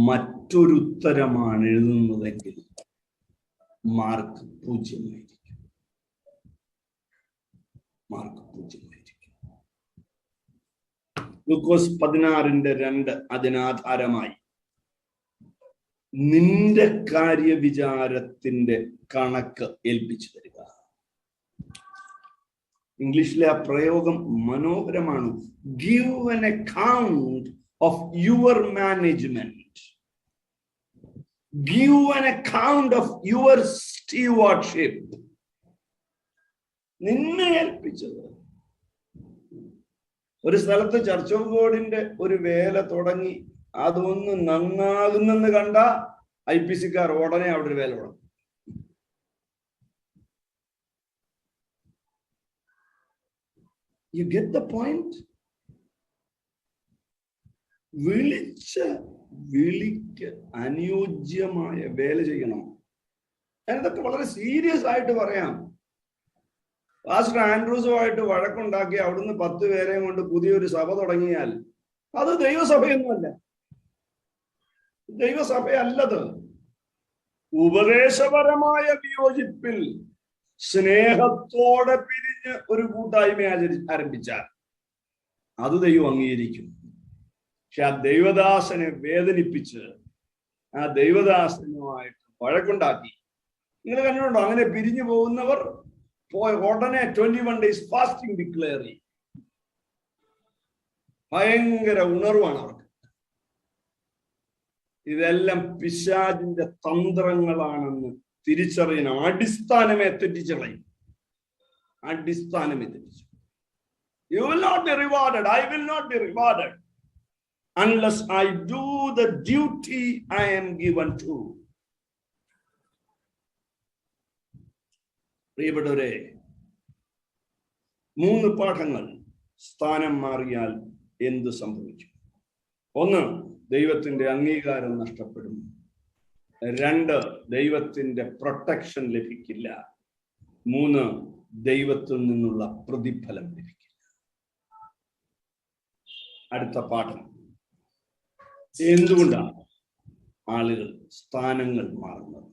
മറ്റൊരുത്തരമാണ് എഴുതുന്നതെങ്കിൽ മാർക്ക് 0. മാർക്ക് 0. ലൂക്കോസ് 16:2 അതിനാധാരമായി നിന്റെ കാര്യവിചാരത്തിന്റെ കണക്ക് ഏൽപ്പിച്ചു തരിക. ഇംഗ്ലീഷിലെ ആ പ്രയോഗം മനോഹരമാണ്. Give an account of your management. Give an account of your stewardship. നിന്നെ ഏൽപ്പിച്ചത്. ഒരു സ്ഥലത്ത് ചർച്ച് ഓഫ് ഗോഡിന്റെ ഒരു വേല തുടങ്ങി അതൊന്ന് നന്നാകുന്നെന്ന് കണ്ട IPCക്കാർ ഉടനെ അവിടെ ഒരു വേല തുടങ്ങും. You get the point? വിളിക്ക് അനുയോജ്യമായ വേല ചെയ്യണം. ഞാനിതൊക്കെ വളരെ സീരിയസ് ആയിട്ട് പറയാം. പാസ്റ്റർ ആൻഡ്രൂസുമായിട്ട് വഴക്കുണ്ടാക്കി അവിടുന്ന് 10 പേരെയും കൊണ്ട് പുതിയൊരു സഭ തുടങ്ങിയാൽ അത് ദൈവസഭയൊന്നുമല്ല. ദൈവസഭയല്ലത്. ഉപദേശപരമായ വിയോജിപ്പിൽ സ്നേഹത്തോടെ പിരിഞ്ഞ് ഒരു കൂട്ടായ്മ ആരംഭിച്ചാൽ അത് ദൈവം അംഗീകരിക്കും. പക്ഷെ ആ ദൈവദാസനെ വേദനിപ്പിച്ച് ആ ദൈവദാസനുമായിട്ട് വഴക്കുണ്ടാക്കി, നിങ്ങൾ കണ്ടിട്ടുണ്ടോ? അങ്ങനെ പിരിഞ്ഞു പോകുന്നവർ പോയ ഉടനെ 21 days ഫാസ്റ്റിംഗ് ഡിക്ലെയർ ചെയ്യും. ഭയങ്കര ഉണർവാണ് അവർക്ക്. ഇതെല്ലാം പിശാചിന്റെ തന്ത്രങ്ങളാണെന്ന് തിരിച്ചറിയണം. അടിസ്ഥാനമേ തെറ്റിച്ചളയും. അടിസ്ഥാനമേ തെറ്റിച്ചു. You will not be rewarded. I will not be rewarded unless I do the duty I am given to. പ്രിയപ്പെട്ടവരെ, 3 പാഠങ്ങൾ. സ്ഥാനം മാറിയാൽ എന്ത് സംഭവിക്കും? 1, ദൈവത്തിന്റെ അംഗീകാരം നഷ്ടപ്പെടും. 2, ദൈവത്തിന്റെ പ്രൊട്ടക്ഷൻ ലഭിക്കില്ല. 3, ദൈവത്തിൽ നിന്നുള്ള പ്രതിഫലം ലഭിക്കില്ല. അടുത്ത പാഠം. എന്തുകൊണ്ടാണ് ആളുകൾ സ്ഥാനങ്ങൾ മാറുന്നത്?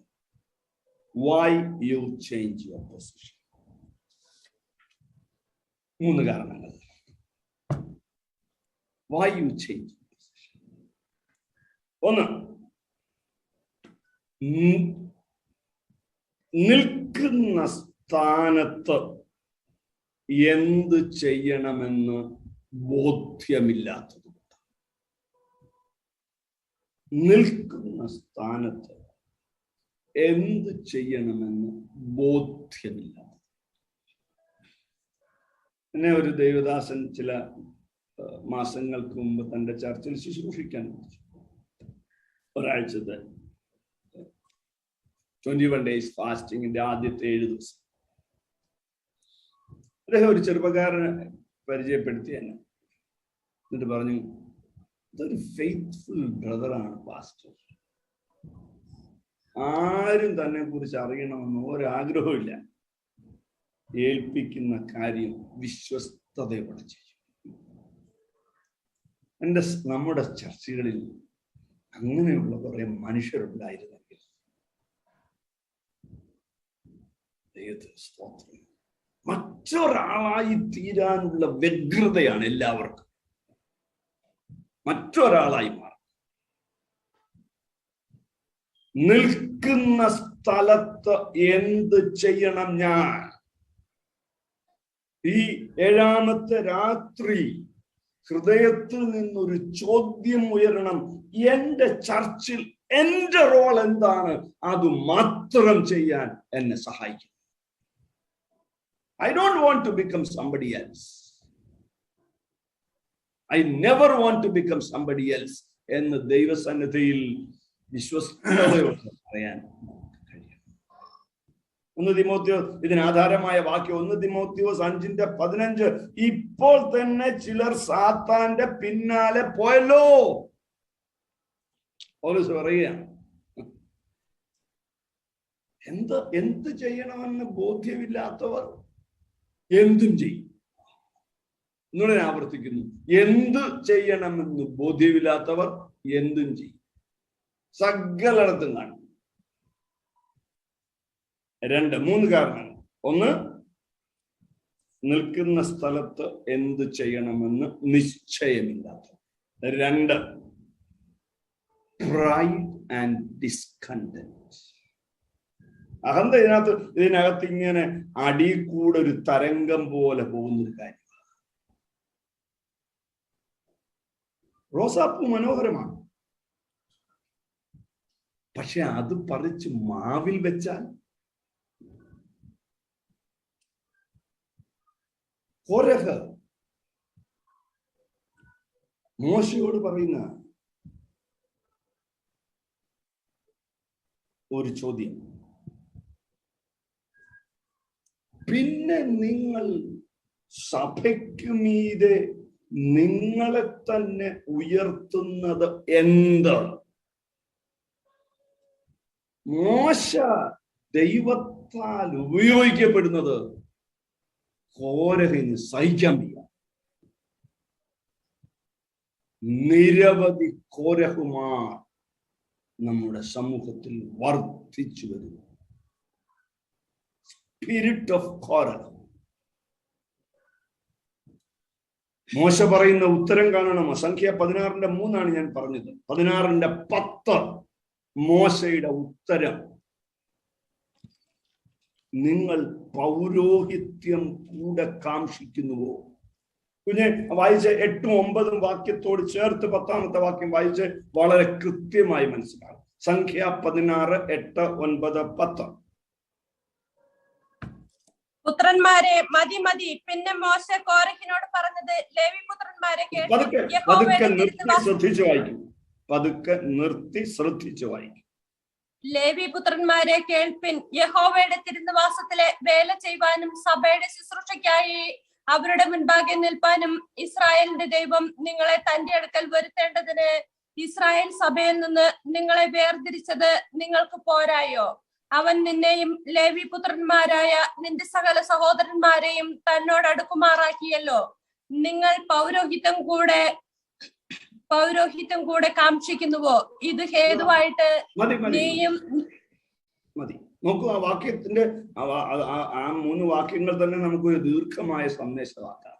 Why you change your position? 3 കാരണങ്ങൾ. Why you change your position? 1, നിൽക്കുന്ന സ്ഥാനത്ത് എന്ത് ചെയ്യണമെന്ന് ബോധ്യമില്ലാത്തത്. നിൽക്കുന്ന സ്ഥാനത്ത് എന്ത് ചെയ്യണമെന്ന് ബോധ്യമില്ല. എന്നെ ഒരു ദൈവദാസൻ ചില മാസങ്ങൾക്ക് മുമ്പ് തന്റെ ചർച്ചിൽ ശുശ്രൂഷിക്കാൻ വിളിച്ചു. ഒരാഴ്ചത്തെ 21 days ഫാസ്റ്റിങ്ങിന്റെ ആദ്യത്തെ 7 ദിവസം. അദ്ദേഹം ഒരു ചെറുപ്പക്കാരനെ പരിചയപ്പെടുത്തി എന്നെ. എന്നിട്ട് പറഞ്ഞു, ഇതൊരു ഫെയ്ത്ത്ഫുൾ ബ്രദറാണ് പാസ്റ്റർ. ആരും തന്നെ കുറിച്ച് അറിയണമെന്ന് ഒരാഗ്രഹമില്ല. ഏൽപ്പിക്കുന്ന കാര്യം വിശ്വസ്തയോടെ ചെയ്യും. നമ്മുടെ ചർച്ചകളിൽ അങ്ങനെയുള്ള കുറെ മനുഷ്യരുണ്ടായിരുന്നെങ്കിൽ ദൈവത്തിന് സ്തോത്രം. മറ്റൊരാളായി തീരാനുള്ള വ്യഗ്രതയാണ് എല്ലാവർക്കും. മറ്റൊരാളായി മാറും. നിൽക്കുന്ന സ്ഥലത്ത് എന്ത് ചെയ്യണം ഞാൻ? ഈ 7ാമത്തെ രാത്രി ഹൃദയത്തിൽ നിന്നൊരു ചോദ്യം ഉയരണം. എന്റെ ചർച്ചിൽ എന്റെ റോൾ എന്താണ്? അത് മാത്രം ചെയ്യാൻ എന്നെ സഹായിക്കും. I don't want to become somebody else. I never want to become somebody else എന്ന് ദൈവസന്നിധിയിൽ വിശ്വസ്തയോടെ പറയാൻ കഴിയും. 1 തിമോത്തിയോസ് ഇതിനാധാരമായ വാക്യം 1 തിമോത്തിയോസ് 5:15. ഇപ്പോൾ തന്നെ ചിലർ സാത്താന്റെ പിന്നാലെ പോയല്ലോ. പൗലോസ് പറയുകയാണ്, എന്ത് ചെയ്യണമെന്ന് ബോധ്യമില്ലാത്തവർ എന്തും ചെയ്യും. എന്നോട് ഞാൻ ആവർത്തിക്കുന്നു, എന്ത് ചെയ്യണമെന്ന് ബോധ്യമില്ലാത്തവർ എന്തും ചെയ്യും. സകലയിടത്തും കാണും. 3 കാരണങ്ങൾ. 1, നിൽക്കുന്ന സ്ഥലത്ത് എന്ത് ചെയ്യണമെന്ന് നിശ്ചയമില്ലാത്ത. 2, പ്രൈഡ് ആൻഡ് ഡിസ്കണ്ടന്റ്. അഹന്ത ഇതിനകത്ത് ഇങ്ങനെ അടി കൂടെ ഒരു തരംഗം പോലെ പോകുന്നൊരു കാര്യം. റോസാപ്പൂ മനോഹരമാണ്, പക്ഷെ അത് പറിച്ച് മാവിൽ വെച്ചാൽ കോരഹ് മോശയോട് പറയുന്ന ഒരു ചോദ്യം. പിന്നെ നിങ്ങൾ സഭയ്ക്കു മീതെ നിങ്ങളെ തന്നെ ഉയർത്തുന്നത് എന്ത്? മോശ ദൈവത്താൽ ഉപയോഗിക്കപ്പെടുന്നത് കോരഹിന് സഹിക്കാൻ വയ്യ. നിരവധി കോരഹുമാർ നമ്മുടെ സമൂഹത്തിൽ വർദ്ധിച്ചു വരുന്നു. Spirit of Korah. മോശ പറയുന്ന ഉത്തരം കാണണം. സംഖ്യ 16:3 ഞാൻ പറഞ്ഞത്. 16:10 മോശയുടെ ഉത്തരം. നിങ്ങൾ പൗരോഹിത്യം കൂടെ കാംക്ഷിക്കുന്നുവോ? കുഞ്ഞെ വായിച്ച് 8ഉം 9ഉം വാക്യത്തോട് ചേർത്ത് 10ാമത്തെ വാക്യം വായിച്ച് വളരെ കൃത്യമായി മനസ്സിലാകും. സംഖ്യ 16, 8, 9, 10. പുത്രന്മാരെ മതി മതി. പിന്നെ മോശ കോരഹിനോട് പറഞ്ഞത്, ലേവി പുത്രന്മാരെ ശ്രദ്ധിച്ചു വായിക്കും. ലേവി പുത്രന്മാരെ കേൾപ്പിൻ. യഹോവയുടെ തിരുനിവാസത്തിലെ വേല ചെയ്യുവാനും സഭയുടെ ശുശ്രൂഷയ്ക്കായി അവരുടെ മുൻപാകെ നിൽപ്പാനും ഇസ്രായേലിന്റെ ദൈവം നിങ്ങളെ തന്റെ അടുക്കൽ വരുത്തേണ്ടതിന് ഇസ്രായേൽ സഭയിൽ നിന്ന് നിങ്ങളെ വേർതിരിച്ചത് നിങ്ങൾക്ക് പോരായോ? അവൻ നിന്നെയും ലേവി പുത്രന്മാരായ നിന്റെ സകല സഹോദരന്മാരെയും തന്നോട് അടുക്കുമാറാക്കിയല്ലോ. നിങ്ങൾ പൗരോഹിത്യം കൂടെ പൗരോഹിത്യം കൂടെ കാക്ഷിക്കുന്നുവോ? ഇത് ഹേതുവായിട്ട് നീയും മതി. നോക്കൂ, ആ വാക്യത്തിന്റെ ആ 3 വാക്യങ്ങൾ തന്നെ നമുക്കൊരു ദീർഘമായ സന്ദേശമാക്കാം.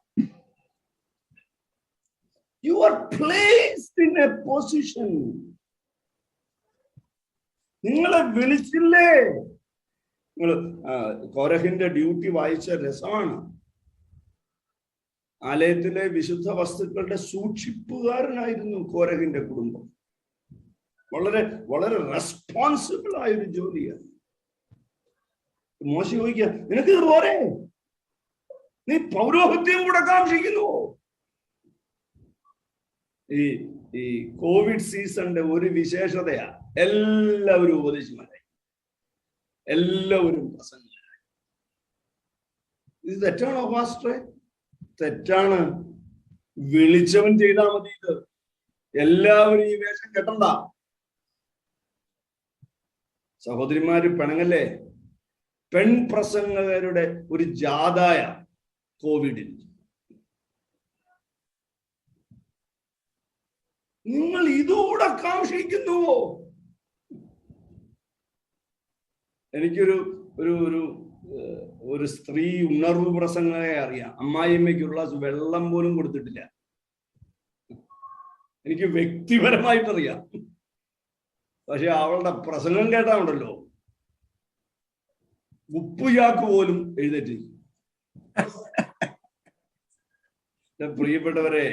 You are placed in a position. നിങ്ങളെ വിളിച്ചില്ലേ? നിങ്ങൾ കോരഹിന്റെ ഡ്യൂട്ടി വായിച്ച രസമാണ്. ആലയത്തിലെ വിശുദ്ധ വസ്തുക്കളുടെ സൂക്ഷിപ്പുകാരനായിരുന്നു കോരഹിന്റെ കുടുംബം. വളരെ വളരെ റെസ്പോൺസിബിൾ ആയൊരു ജോലിയാണ്. മോശ ചോദിക്കുക, നിനക്കിത് പോരെ? നീ പൗരോഹിത്യം കൂടെ കാക്ഷിക്കുന്നു. ഈ കോവിഡ് സീസണിന്റെ ഒരു വിശേഷതയാ, എല്ലാവരും ഉപദേശിമാരായി, എല്ലാവരും പ്രസംഗരായി. ഇത് തെറ്റാണോ പാസ്റ്ററെ? തെറ്റാണ്. വിളിച്ചവൻ ചെയ്താൽ മതി. ഇത് എല്ലാവരും ഈ വേഷം കെട്ടണ്ട. സഹോദരിമാര് പിണങ്ങല്ലേ? പെൺപ്രസംഗകരുടെ ഒരു ജാഥായ കോവിഡിൽ. നിങ്ങൾ ഇതുകൂടെ കാക്ഷിക്കുന്നുവോ? എനിക്കൊരു ഒരു ഒരു ഒരു സ്ത്രീ ഉണർവ് പ്രസംഗയെ അറിയാം. അമ്മായിയമ്മയ്ക്കുള്ള വെള്ളം പോലും കൊടുത്തിട്ടില്ല. എനിക്ക് വ്യക്തിപരമായിട്ടറിയാം. പക്ഷെ അവളുടെ പ്രസംഗം കേട്ടാണ്ടല്ലോ, ഉപ്പുചാക്ക് പോലും എഴുന്നേറ്റ്. പ്രിയപ്പെട്ടവരെ,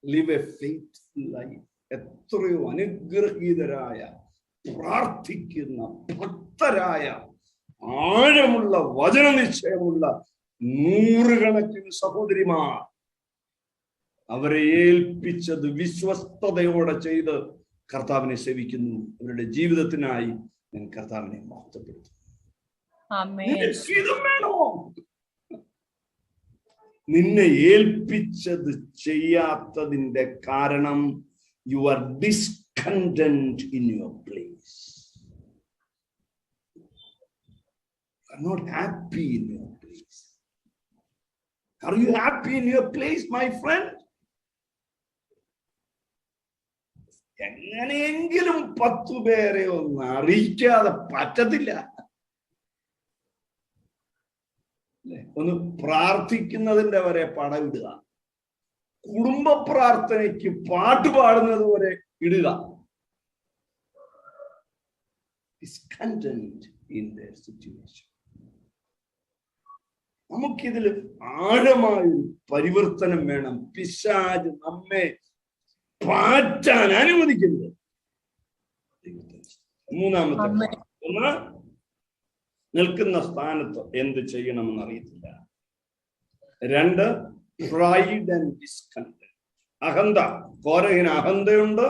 live a faithful life. എത്രയോ അനുഗ്രഹീതരായ, പ്രാർത്ഥിക്കുന്ന, ഭക്തരായ, ആഴമുള്ള വചന നിശ്ചയമുള്ള 100 കണക്കിന് സഹോദരിമാർ അവരെ ഏൽപ്പിച്ചത് വിശ്വസ്തയോടെ ചെയ്ത് കർത്താവിനെ സേവിക്കുന്നു. അവരുടെ ജീവിതത്തിനായി ഞാൻ കർത്താവിനെ മഹത്വപ്പെടുത്തുന്നു. നിന്നെ ഏൽപ്പിച്ചത് ചെയ്യാത്തതിന്റെ കാരണം you are discontent in your place. You are not happy in your place. Are you happy in your place, my friend? എങ്ങനെയെങ്കിലും 10 പേരെ ഒന്ന് അറിയിക്കാതെ പറ്റത്തില്ല. ഒന്ന് പ്രാർത്ഥിക്കുന്നതിന്റെ വരെ പടവിടുക, കുടുംബ പ്രാർത്ഥനയ്ക്ക് പാട്ട് പാടുന്നത് വരെ ഇടുക. Discontent in their situation. നമുക്കിതിൽ ആഴമായ പരിവർത്തനം വേണം. പിശാച് നമ്മെ പാറ്റാൻ അനുവദിക്കുന്നത്. 3-ാമത്തെ, ഒന്ന്, നിൽക്കുന്ന സ്ഥാനത്ത് എന്ത് ചെയ്യണമെന്ന് അറിയത്തില്ല. 2, പ്രൈഡ് ആൻഡ് ഡിസ്കണ്ടന്റ്, അഹന്ത. കോരഹിന് അഹന്തയുണ്ട്,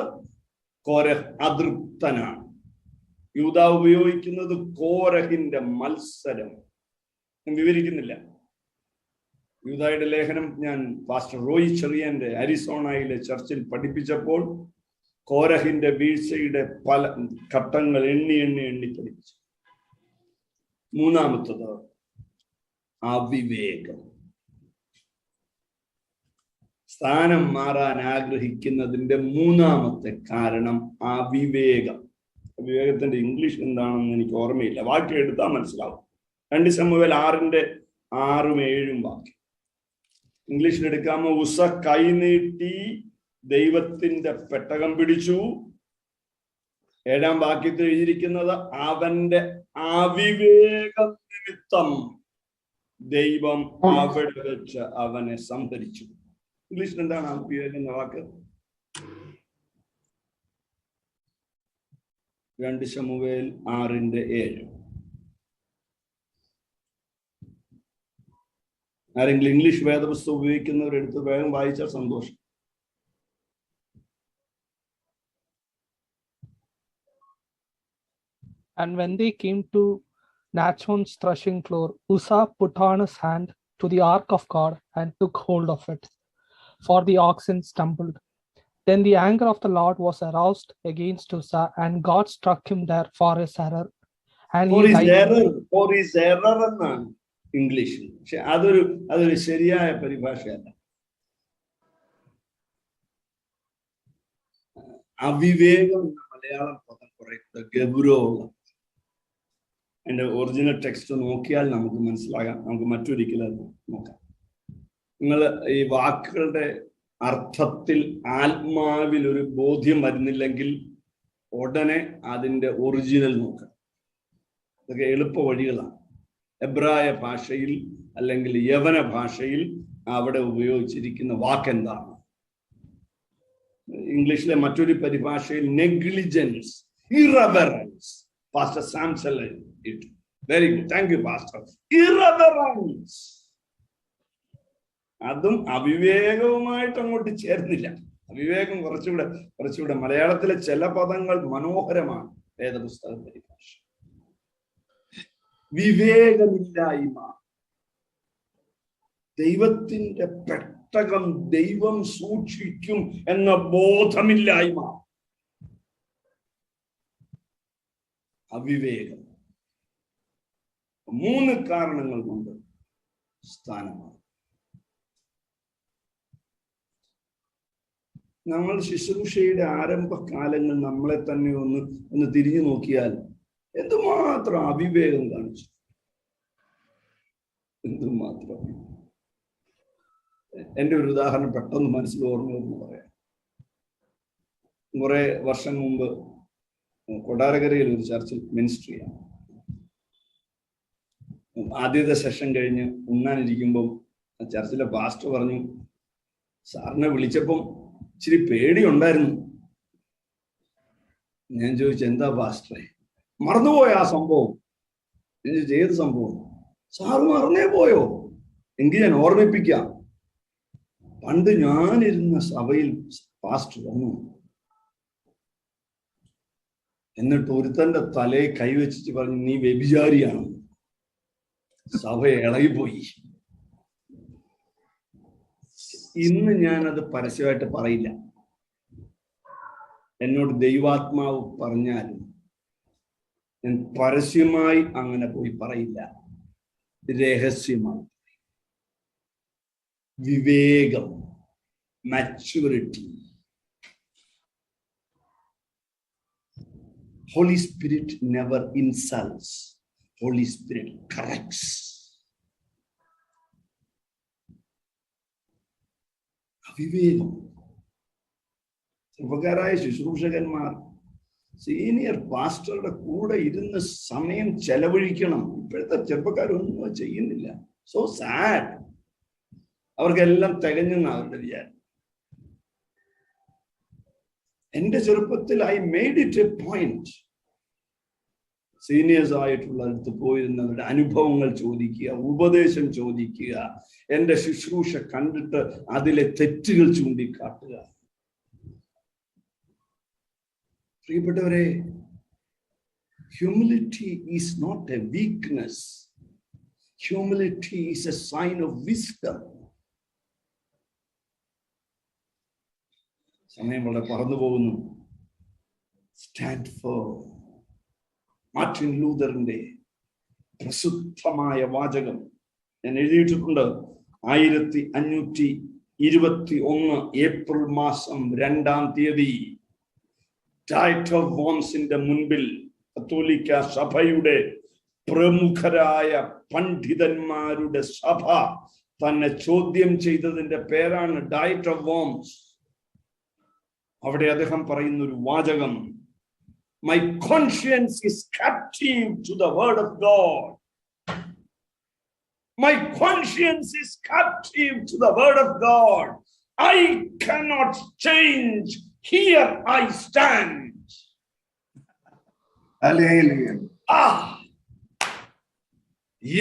കോരഹ് അതൃപ്തനാണ്. യൂദ ഉപയോഗിക്കുന്നത് കോരഹിന്റെ മത്സരം. ഞാൻ വിവരിക്കുന്നില്ല. യൂദായുടെ ലേഖനം ഞാൻ പാസ്റ്റർ റോയ് ചെറിയന്റെ അരിസോണയിലെ ചർച്ചിൽ പഠിപ്പിച്ചപ്പോൾ കോരഹിന്റെ വീഴ്ചയുടെ പല ഘട്ടങ്ങൾ എണ്ണി പഠിപ്പിച്ചു. 3-ാമത്തത് അവിവേകം. സ്ഥാനം മാറാൻ ആഗ്രഹിക്കുന്നതിന്റെ 3-ാമത്തെ കാരണം അവിവേകം. വിവേകത്തിന്റെ ഇംഗ്ലീഷ് എന്താണെന്ന് എനിക്ക് ഓർമ്മയില്ല. വാക്യം എടുത്താൽ മനസ്സിലാവും. 2 ശമൂവേൽ 6-7 വാക്യം ഇംഗ്ലീഷിൽ എടുക്കാമോ? ഉസ കൈനീട്ടി ദൈവത്തിന്റെ പെട്ടകം പിടിച്ചു. 7-ാം വാക്യത്തിൽ എഴുതിയിരിക്കുന്നത് അവന്റെ അവിവേകം നിമിത്തം ദൈവം അവിടെ വെച്ച് അവനെ സംഹരിച്ചു. ഇംഗ്ലീഷിൽ എന്താണ് അവിവേകം എന്ന വാക്ക്? 2 ശമൂവേൽ 6-7. ആരെങ്കിലും ഇംഗ്ലീഷ് വേദപുസ്തകം ഉപയോഗിക്കുന്നവരെടുത്ത് വേഗം വായിച്ചാൽ സന്തോഷം. And when they came to Nachon's threshing floor, Uzzah put on his hand to the ark of God and took hold of it, for the oxen stumbled. Then the anger of the Lord was aroused against Uzzah, and God struck him there for his error. And for his error എന്നാണ് ഇംഗ്ലീഷിൽ. പക്ഷെ അതൊരു ശരിയായ പരിഭാഷയല്ല. അവിവേകം എന്ന മലയാളം പദം കുറെ ഗൗരവമുള്ള. അതിന്റെ ഒറിജിനൽ ടെക്സ്റ്റ് നോക്കിയാൽ നമുക്ക് മനസ്സിലാകാം. നമുക്ക് മറ്റൊരിക്കലും അത് നോക്കാം. നിങ്ങൾ ഈ വാക്കുകളുടെ അർത്ഥത്തിൽ ആത്മാവിൽ ഒരു ബോധ്യം വരുന്നില്ലെങ്കിൽ ഉടനെ അതിന്റെ ഒറിജിനൽ നോക്കാം. ഇതൊക്കെ എളുപ്പ വഴികളാണ്. എബ്രായ ഭാഷയിൽ അല്ലെങ്കിൽ യവന ഭാഷയിൽ അവിടെ ഉപയോഗിച്ചിരിക്കുന്ന വാക്കെന്താണ്? ഇംഗ്ലീഷിലെ മറ്റൊരു പരിഭാഷയിൽ നെഗ്ലിജൻസ്, ഇറവറൻസ്. പാസ്റ്റർ സാംസൺ ഇട്ടു. Very good, thank you pastor. Irreverence. അതും അവിവേകവുമായിട്ട് അങ്ങോട്ട് ചേർന്നില്ല. അവിവേകം കുറച്ചുകൂടെ മലയാളത്തിലെ ചില പദങ്ങൾ മനോഹരമാണ്. വേദപുസ്തക പരിഭാഷ. വിവേകമില്ലായ്മ, ദൈവത്തിന്റെ പെട്ടകം ദൈവം സൂക്ഷിക്കും എന്ന ബോധമില്ലായ്മ, അവിവേകം. 3 കാരണങ്ങൾ കൊണ്ട് സ്ഥാനമാണ്. നമ്മൾ ശുശ്രൂഷയുടെ ആരംഭകാലങ്ങൾ നമ്മളെ തന്നെ ഒന്ന് തിരിഞ്ഞു നോക്കിയാൽ എന്തുമാത്രം അവിവേകം കാണിച്ചു, എന്തുമാത്രം. എൻ്റെ ഒരു ഉദാഹരണം പെട്ടെന്ന് മനസ്സിൽ ഓർമ്മ എന്ന് പറയാം. കുറെ വർഷം മുമ്പ് കൊട്ടാരക്കരയിൽ ഒരു ചർച്ചിൽ മിനിസ്ട്രിയാണ്. ആദ്യത്തെ സെഷൻ കഴിഞ്ഞ് ഉണ്ണാനിരിക്കുമ്പം ചർച്ചിലെ പാസ്റ്റർ പറഞ്ഞു, സാറിനെ വിളിച്ചപ്പം ഇച്ചിരി പേടിയുണ്ടായിരുന്നു. ഞാൻ ചോദിച്ചു, എന്താ പാസ്റ്ററെ? മറന്നുപോയ ആ സംഭവം? ഏത് സംഭവം? സാറ് മറന്നേ പോയോ? എങ്കിൽ ഞാൻ ഓർമ്മിപ്പിക്കാം. പണ്ട് ഞാനിരുന്ന സഭയിൽ പാസ്റ്റർ വന്നു, എന്നിട്ട് ഒരുത്തന്റെ തലയെ കൈവച്ചിട്ട് പറഞ്ഞു, നീ വ്യഭിചാരിയാണ്. സഭ ഇളകിപ്പോയി. ഇന്ന് ഞാനത് പരസ്യമായിട്ട് പറയില്ല. എന്നോട് ദൈവാത്മാവ് പറഞ്ഞാലും ഞാൻ പരസ്യമായി അങ്ങനെ പോയി പറയില്ല. രഹസ്യമാണ്. വിവേകം, maturity. Holy Spirit never insults. Holy Spirit corrects. വിവേകം. ചെറുപ്പക്കാരായ ശുശ്രൂഷകന്മാർ സീനിയർ പാസ്റ്ററുടെ കൂടെ ഇരുന്ന് സമയം ചെലവഴിക്കണം. ഇപ്പോഴത്തെ ചെറുപ്പക്കാരൊന്നും ചെയ്യുന്നില്ല. So sad. അവർക്കെല്ലാം തികഞ്ഞെന്ന അവരുടെ വിചാരം. എന്റെ ചെറുപ്പത്തിൽ I made it A point seniors ആയിട്ടുള്ള അടുത്ത് പോയിരുന്നവരുടെ അനുഭവങ്ങൾ ചോദിക്കുക, ഉപദേശം ചോദിക്കുക, എന്റെ ശുശ്രൂഷ കണ്ടിട്ട് അതിലെ തെറ്റുകൾ ചൂണ്ടിക്കാട്ടുക. പ്രിയപ്പെട്ടവരെ, humility is not a weakness. Humility is a sign of wisdom. സമയം വളരെ പറന്നു പോകുന്നു. Stand firm. മാർട്ടിൻ ലൂതറിന്റെ പ്രസിദ്ധമായ വാചകം ഞാൻ എഴുതിയിട്ടുണ്ട്. 1521 ഏപ്രിൽ മാസം 2-ാം തീയതി ഡയറ്റ് ഓഫ് വോംസിന്റെ മുൻപിൽ കത്തോലിക്ക സഭയുടെ പ്രമുഖരായ പണ്ഡിതന്മാരുടെ സഭ തന്നെ ചോദ്യം ചെയ്തതിന്റെ പേരാണ് ഡയറ്റ് ഓഫ് വോംസ്. അവിടെ അദ്ദേഹം പറയുന്ന ഒരു വാചകം, my conscience is captive to the word of God. My conscience is captive to the word of God. I cannot change. Here I stand. Hallelujah.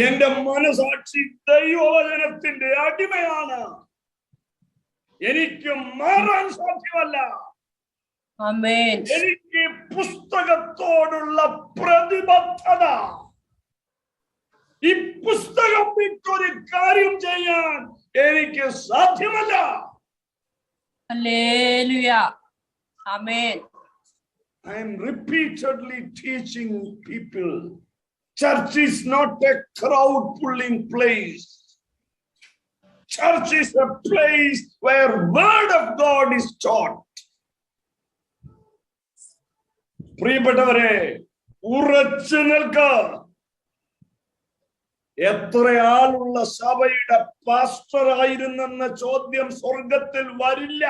എന്റെ മനസാക്ഷി ദൈവവചനത്തിന്റെ അടിമയാണ്. എനിക്ക് മാറാൻ സാധ്യമല്ല. എനിക്ക് പുസ്തകത്തോടുള്ള പ്രതിബദ്ധത. ഈ പുസ്തകം വിട്ടൊരു കാര്യം ചെയ്യാൻ എനിക്ക് സാധ്യമല്ല. Hallelujah. Amen. I am repeatedly teaching people, church is not a crowd pulling place. Church is a place where word of God is taught. പ്രിയപ്പെട്ടവരെ, ഉറച്ചു നിൽക്ക. എത്ര ആളുള്ള സഭയുടെ പാസ്റ്റർ ആയിരുന്നെന്ന ചോദ്യം സ്വർഗത്തിൽ വരില്ല.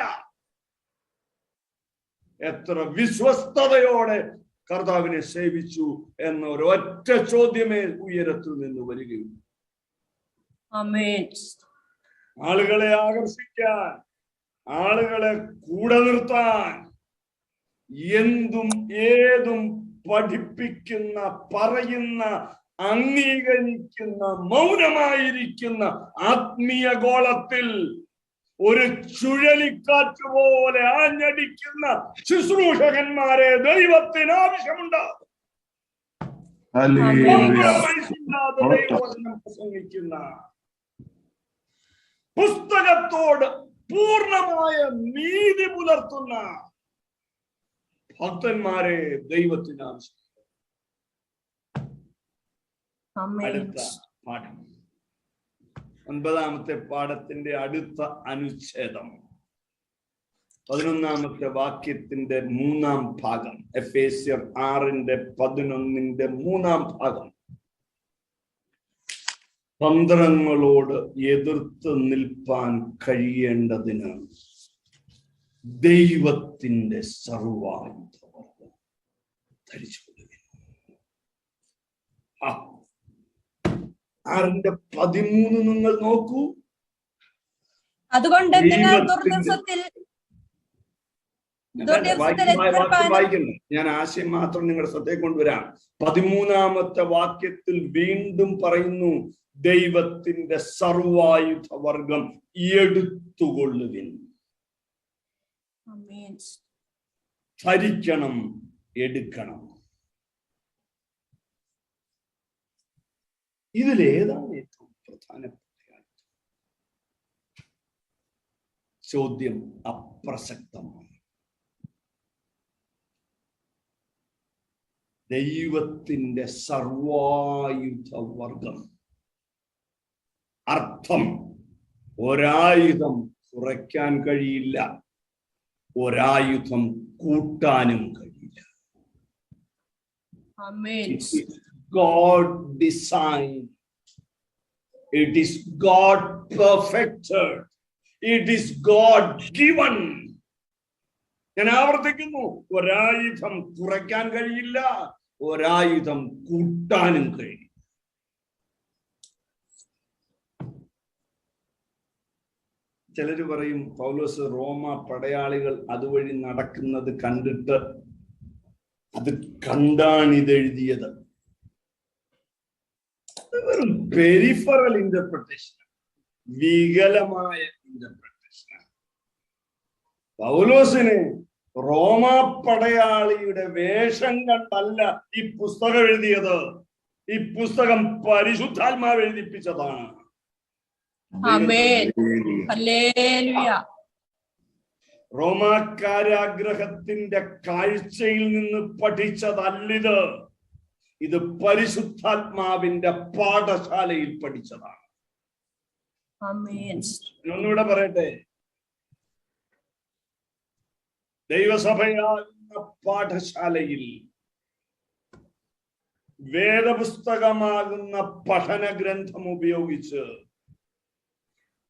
എത്ര വിശ്വസ്തയോടെ കർത്താവിനെ സേവിച്ചു എന്ന ഒരൊറ്റ ചോദ്യമേ ഉയരത്തിൽ നിന്ന് വരികയുള്ളൂ. ആളുകളെ ആകർഷിക്കാൻ, ആളുകളെ കൂടെ നിർത്താൻ എന്തും ഏതും പഠിപ്പിക്കുന്ന, പറയുന്ന, അംഗീകരിക്കുന്ന, മൗനമായിരിക്കുന്ന ആത്മീയ ഗോളത്തിൽ ഒരു ചുഴലിക്കാറ്റ് പോലെ ആഞ്ഞടിക്കുന്ന ശുശ്രൂഷകന്മാരെ ദൈവത്തിന് ആവശ്യമുണ്ടാകും. ദൈവവചനം പ്രസംഗിക്കുന്ന, പുസ്തകത്തോട് പൂർണ്ണമായ നീതി പുലർത്തുന്ന ഭക്തന്മാരെ ദൈവത്തിന് ആവശ്യം. അടുത്ത പാഠം, 9ാമത്തെ പാഠത്തിന്റെ അടുത്ത അനുച്ഛേദം 11ാമത്തെ വാക്യത്തിന്റെ 3-ാം ഭാഗം. എഫേസ്യർ 6:11 3-ാം ഭാഗം. തന്ത്രങ്ങളോട് എതിർത്ത് നിൽപ്പാൻ കഴിയേണ്ടതിന് ദൈവത്തിന്റെ സർവായുധം ധരിച്ചുകൊള്ളുക. 6:13 നിങ്ങൾ നോക്കൂ. അതുകൊണ്ട് നിങ്ങൾ ദുർദിവസത്തിൽ വായിക്കുന്നു. ഞാൻ ആശയം മാത്രം നിങ്ങളുടെ ശ്രദ്ധയെ കൊണ്ടുവരാം. 13ാമത്തെ വാക്യത്തിൽ വീണ്ടും പറയുന്നു, ദൈവത്തിന്റെ സർവായുധ വർഗം എടുത്തുകൊള്ളുവിൻ. ധരിക്കണം, എടുക്കണം. ഇതിലേതാണ് ഏറ്റവും പ്രധാനപ്പെട്ട ചോദ്യം? അപ്രസക്തമാണ്. ദൈവത്തിന്റെ സർവായുധ വർഗം. അർത്ഥം, ഒരായുധം കുറയ്ക്കാൻ കഴിയില്ല, ഒരായുധം കൂട്ടാനും കഴിയില്ല. God designed, it is God perfected, it is God given. ഞാൻ ആവർത്തിക്കുന്നു, ഒരായുധം കുറയ്ക്കാൻ കഴിയില്ല, ഒരായുധം കൂട്ടാനും കഴിയും. ചിലര് പറയും, പൗലോസ് റോമ പടയാളികൾ അതുവഴി നടക്കുന്നത് കണ്ടിട്ട് അത് കണ്ടാണ് ഇതെഴുതിയത്. വെറും പെരിഫറൽ ഇന്റർപ്രിട്ടേഷൻ, വികലമായ ഇന്റർപ്രിട്ടേഷൻ. പൗലോസിന് റോമ പടയാളിയുടെ വേഷം കണ്ടല്ല ഈ പുസ്തകം എഴുതിയത്. ഈ പുസ്തകം പരിശുദ്ധാത്മാവ് എഴുതിപ്പിച്ചതാണ്. റോമ കാരാഗ്രഹത്തിന്റെ കാഴ്ചയിൽ നിന്ന് പഠിച്ചതല്ലിത്. ഇത് പരിശുദ്ധാത്മാവിന്റെ പാഠശാലയിൽ പഠിച്ചതാണ്. ഒന്നുകൂടെ പറയട്ടെ, ദൈവസഭയാകുന്ന പാഠശാലയിൽ വേദപുസ്തകമാകുന്ന പഠന ഗ്രന്ഥം ഉപയോഗിച്ച്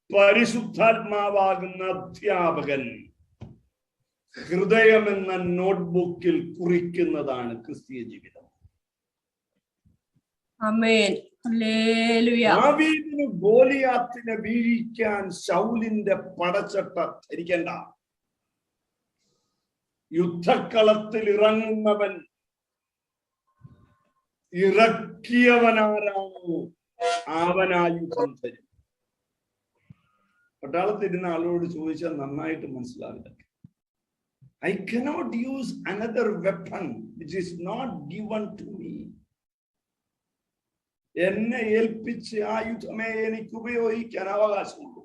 പരിശുദ്ധാത്മാവാകുന്ന അധ്യാപകൻ ഹൃദയമെന്ന നോട്ട്ബുക്കിൽ കുറിക്കുന്നതാണ് ക്രിസ്തീയ ജീവിതം. ദാവീദിന് ഗോലിയാത്തിനെ വീഴിക്കാൻ ശൗലിന്റെ പടച്ചട്ട ധരിക്കണ്ട. യുദ്ധക്കളത്തിൽ ഇറങ്ങുന്നവൻ ഇറക്കിയവനാരാണോ അവനായുധം ധരും. പട്ടാളത്തിരുന്ന ആളോട് ചോദിച്ചാൽ നന്നായിട്ട് മനസ്സിലാവില്ല. I cannot use another weapon which is not given to me. എന്നെ ഏൽപ്പിച്ച് ആയുധമേ എനിക്ക് ഉപയോഗിക്കാൻ അവകാശമുള്ളൂ.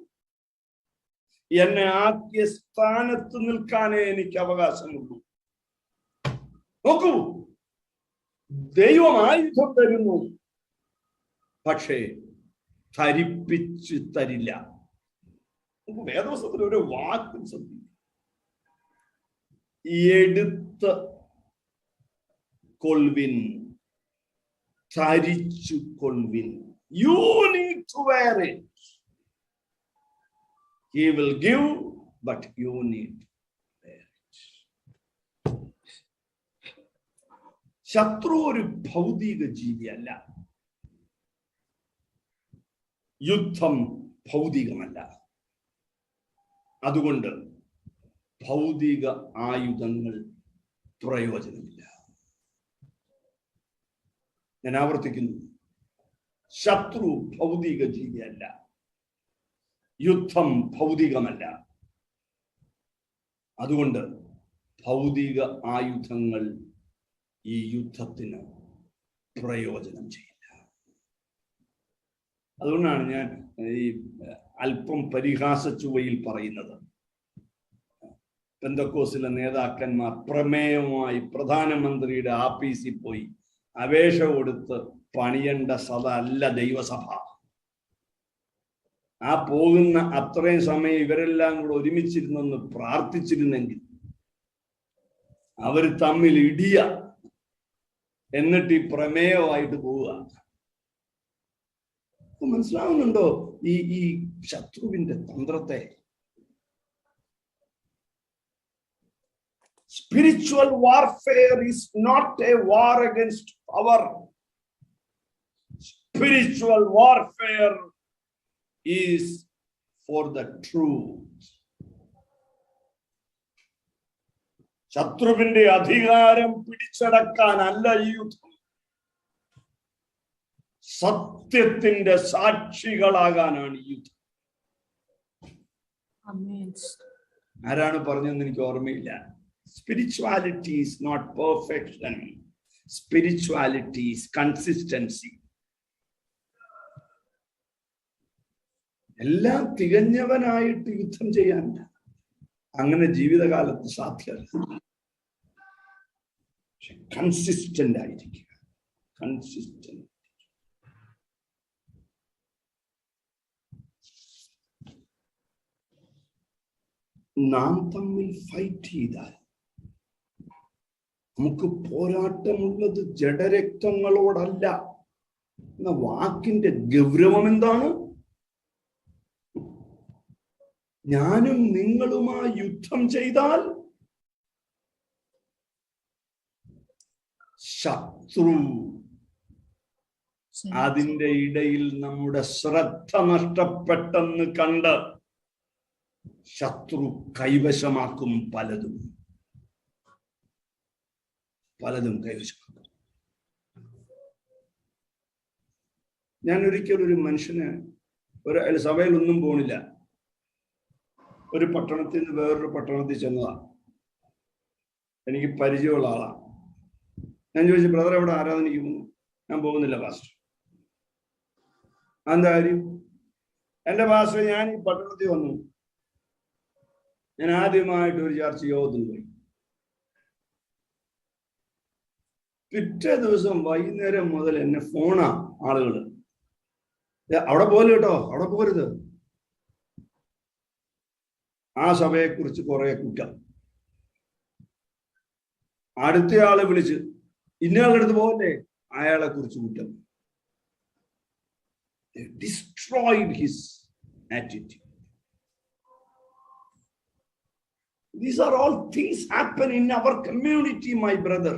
എന്നെ ആക്കിയ സ്ഥാനത്ത് നിൽക്കാനേ എനിക്ക് അവകാശമുള്ളൂ. നോക്കൂ, ദൈവം ആയുധം തരുന്നു, പക്ഷേ ധരിപ്പിച്ച് തരില്ല. വേദപുസ്തകത്തിൽ ഒരു വാക്ക് ശ്രദ്ധിക്കും, എടുത്ത്. കൊൾവിൻ, ധരിച്ചു കൊൾവിൻ. You need to wear it. He will give, but you need to wear it. ശത്രു ഒരു ഭൗതിക ജീവിയല്ല. യുദ്ധം ഭൗതികമല്ല. അതുകൊണ്ട് ഭൗതിക ആയുധങ്ങൾ പ്രയോജനമില്ല. ഞാൻ ആവർത്തിക്കുന്നു, ശത്രു ഭൗതിക ജീവിയല്ല. യുദ്ധം ഭൗതികമല്ല. അതുകൊണ്ട് ഭൗതിക ആയുധങ്ങൾ ഈ യുദ്ധത്തിന് പ്രയോജനം ചെയ്യില്ല. അതുകൊണ്ടാണ് ഞാൻ ഈ അല്പം പരിഹാസ ചുവയിൽ പറയുന്നത്, പെന്തക്കോസിലെ നേതാക്കന്മാർ പ്രമേയവുമായി പ്രധാനമന്ത്രിയുടെ ആഫീസിൽ പോയി അപേക്ഷ കൊടുത്ത് പണിയേണ്ട സഭ അല്ല ദൈവസഭ. ആ പോകുന്ന അത്രയും സമയം ഇവരെല്ലാം കൂടെ ഒരുമിച്ചിരുന്നൊന്ന് പ്രാർത്ഥിച്ചിരുന്നെങ്കിൽ, അവര് തമ്മിൽ ഇടിയ, എന്നിട്ട് ഈ പ്രമേയമായിട്ട് പോവുക. മനസ്സിലാവുന്നുണ്ടോ ഈ ശത്രുവിന്റെ തന്ത്രത്തെ? Spiritual warfare is not a war against power. Spiritual warfare is for the truth. ശത്രുവിന്റെ അധികാരം പിടിച്ചടക്കാനല്ല ഈ യുദ്ധം. സത്യത്തിന്റെ സാക്ഷികളാകാനാണ് ഈ യുദ്ധം. ആരാണ് പറഞ്ഞതെന്ന് എനിക്ക് ഓർമ്മയില്ല. Spirituality is not perfection. Spirituality is consistency. എല്ലാം തികഞ്ഞവനായിട്ട് യുദ്ധം ചെയ്യാനില്ല. അങ്ങനെ ജീവിതകാലത്ത് സാധ്യമല്ല. പക്ഷെ കൺസിസ്റ്റന്റ് ആയിരിക്കുക. കൺസിസ്റ്റന്റ്. നാം തമ്മിൽ ഫൈറ്റ് ചെയ്താൽ നമുക്ക് പോരാട്ടമുള്ളത് ജഡരക്തങ്ങളോടല്ല എന്ന വാക്കിന്റെ ഗൗരവം എന്താണ്? ഞാനും നിങ്ങളുമായി യുദ്ധം ചെയ്താൽ ശത്രു അതിന്റെ ഇടയിൽ നമ്മുടെ ശ്രദ്ധ നഷ്ടപ്പെട്ടെന്ന് കണ്ട് ശത്രു കൈവശമാക്കും പലതും കൈവശമാക്കും. ഞാൻ ഒരിക്കലും ഒരു മനുഷ്യന് ഒരു സഭയിലൊന്നും പോണില്ല, ഒരു പട്ടണത്തിൽ നിന്ന് വേറൊരു പട്ടണത്തിൽ ചെന്നതാ. എനിക്ക് പരിചയമുള്ള ആളാ. ഞാൻ ചോദിച്ചു, ബ്രദർ എവിടെ ആരാധനയ്ക്ക് പോകുന്നു? ഞാൻ പോകുന്നില്ല പാസ്റ്റർ. എന്താ കാര്യം? എന്റെ പാസ്റ്റർ, ഞാൻ ഈ പട്ടണത്തിൽ വന്നു, ഞാൻ ആദ്യമായിട്ട് ഒരു ചർച്ച യോഗത്തിന് പോയി. പിറ്റേ ദിവസം വൈകുന്നേരം മുതൽ എന്നെ ഫോണാ ആളുകള്, അവിടെ പോലെ കേട്ടോ, അവിടെ പോരുത്. ആ സഭയെ കുറിച്ച് കുറെ കുറ്റം. അടുത്തയാളെ വിളിച്ച് ഇന്നയാളുടെ അടുത്ത് പോകല്ലേ, അയാളെ കുറിച്ച് കുറ്റം. Destroyed his attitude. These are all things happen in our community, my brother.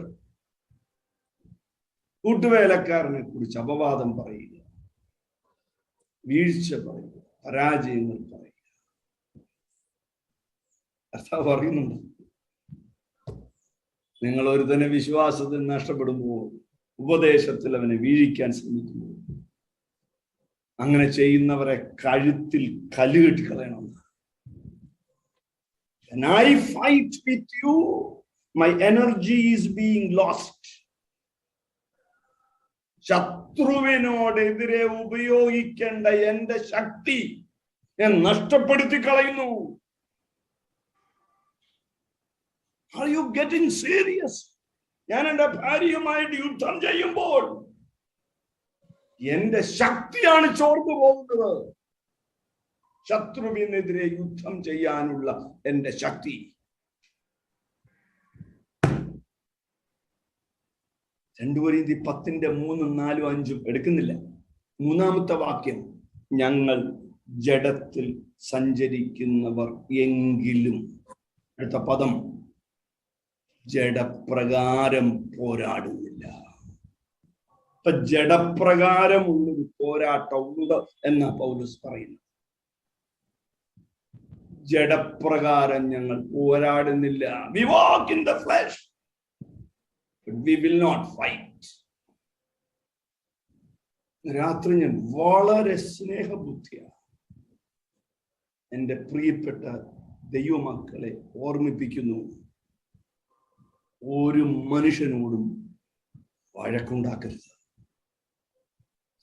കൂട്ടുവേലക്കാരനെ കുറിച്ച് അപവാദം പറയുക, വീഴ്ച പറയുക, പരാജയങ്ങൾ പറയുക. കർത്താവ് പറയുന്നുണ്ട്, നിങ്ങൾ ഒരുത്തനെ വിശ്വാസത്തിൽ നഷ്ടപ്പെടുമ്പോൾ ഉപദേശത്തിൽ അവനെ വീഴിക്കാൻ ശ്രമിക്കുമ്പോൾ അങ്ങനെ ചെയ്യുന്നവരെ കഴുത്തിൽ കല്ലുകെട്ടി കളയണം. When I fight with you, my energy is being lost. ശത്രുവിനോടെതിരെ ഉപയോഗിക്കേണ്ട എന്റെ ശക്തി ഞാൻ നഷ്ടപ്പെടുത്തി കളയുന്നു. Are you getting serious? ഞാൻ എന്റെ ഭാര്യയുമായിട്ട് യുദ്ധം ചെയ്യുമ്പോൾ എന്റെ ശക്തിയാണ് ചോർന്നു പോകുന്നത്. ശത്രുവിനെതിരെ യുദ്ധം ചെയ്യാനുള്ള എന്റെ ശക്തി. 2 കൊരിന്ത്യർ 10:3-4-5 എടുക്കുന്നില്ല. 3-ാമത്തെ വാക്യം, ഞങ്ങൾ ജഡത്തിൽ സഞ്ചരിക്കുന്നവർ എങ്കിലും. അടുത്ത പദം, ജഡപ്രകാരം പോരാടുന്നില്ല. ഇപ്പൊ ജഡപ്രകാരമുള്ളൊരു പോരാട്ടം ഉണ്ട് എന്നാ പൗലോസ് പറയുന്നത്. ജഡപ്രകാരം ഞങ്ങൾ പോരാടുന്നില്ല. We walk in the flesh, but we will not fight. രാത്രി ഞാൻ വളരെ സ്നേഹബുദ്ധിയാണ് എൻ്റെ പ്രിയപ്പെട്ട ദൈവമക്കളെ ഓർമ്മിപ്പിക്കുന്നു, ഒരു മനുഷ്യനോടും വഴക്കുണ്ടാക്കരുത്.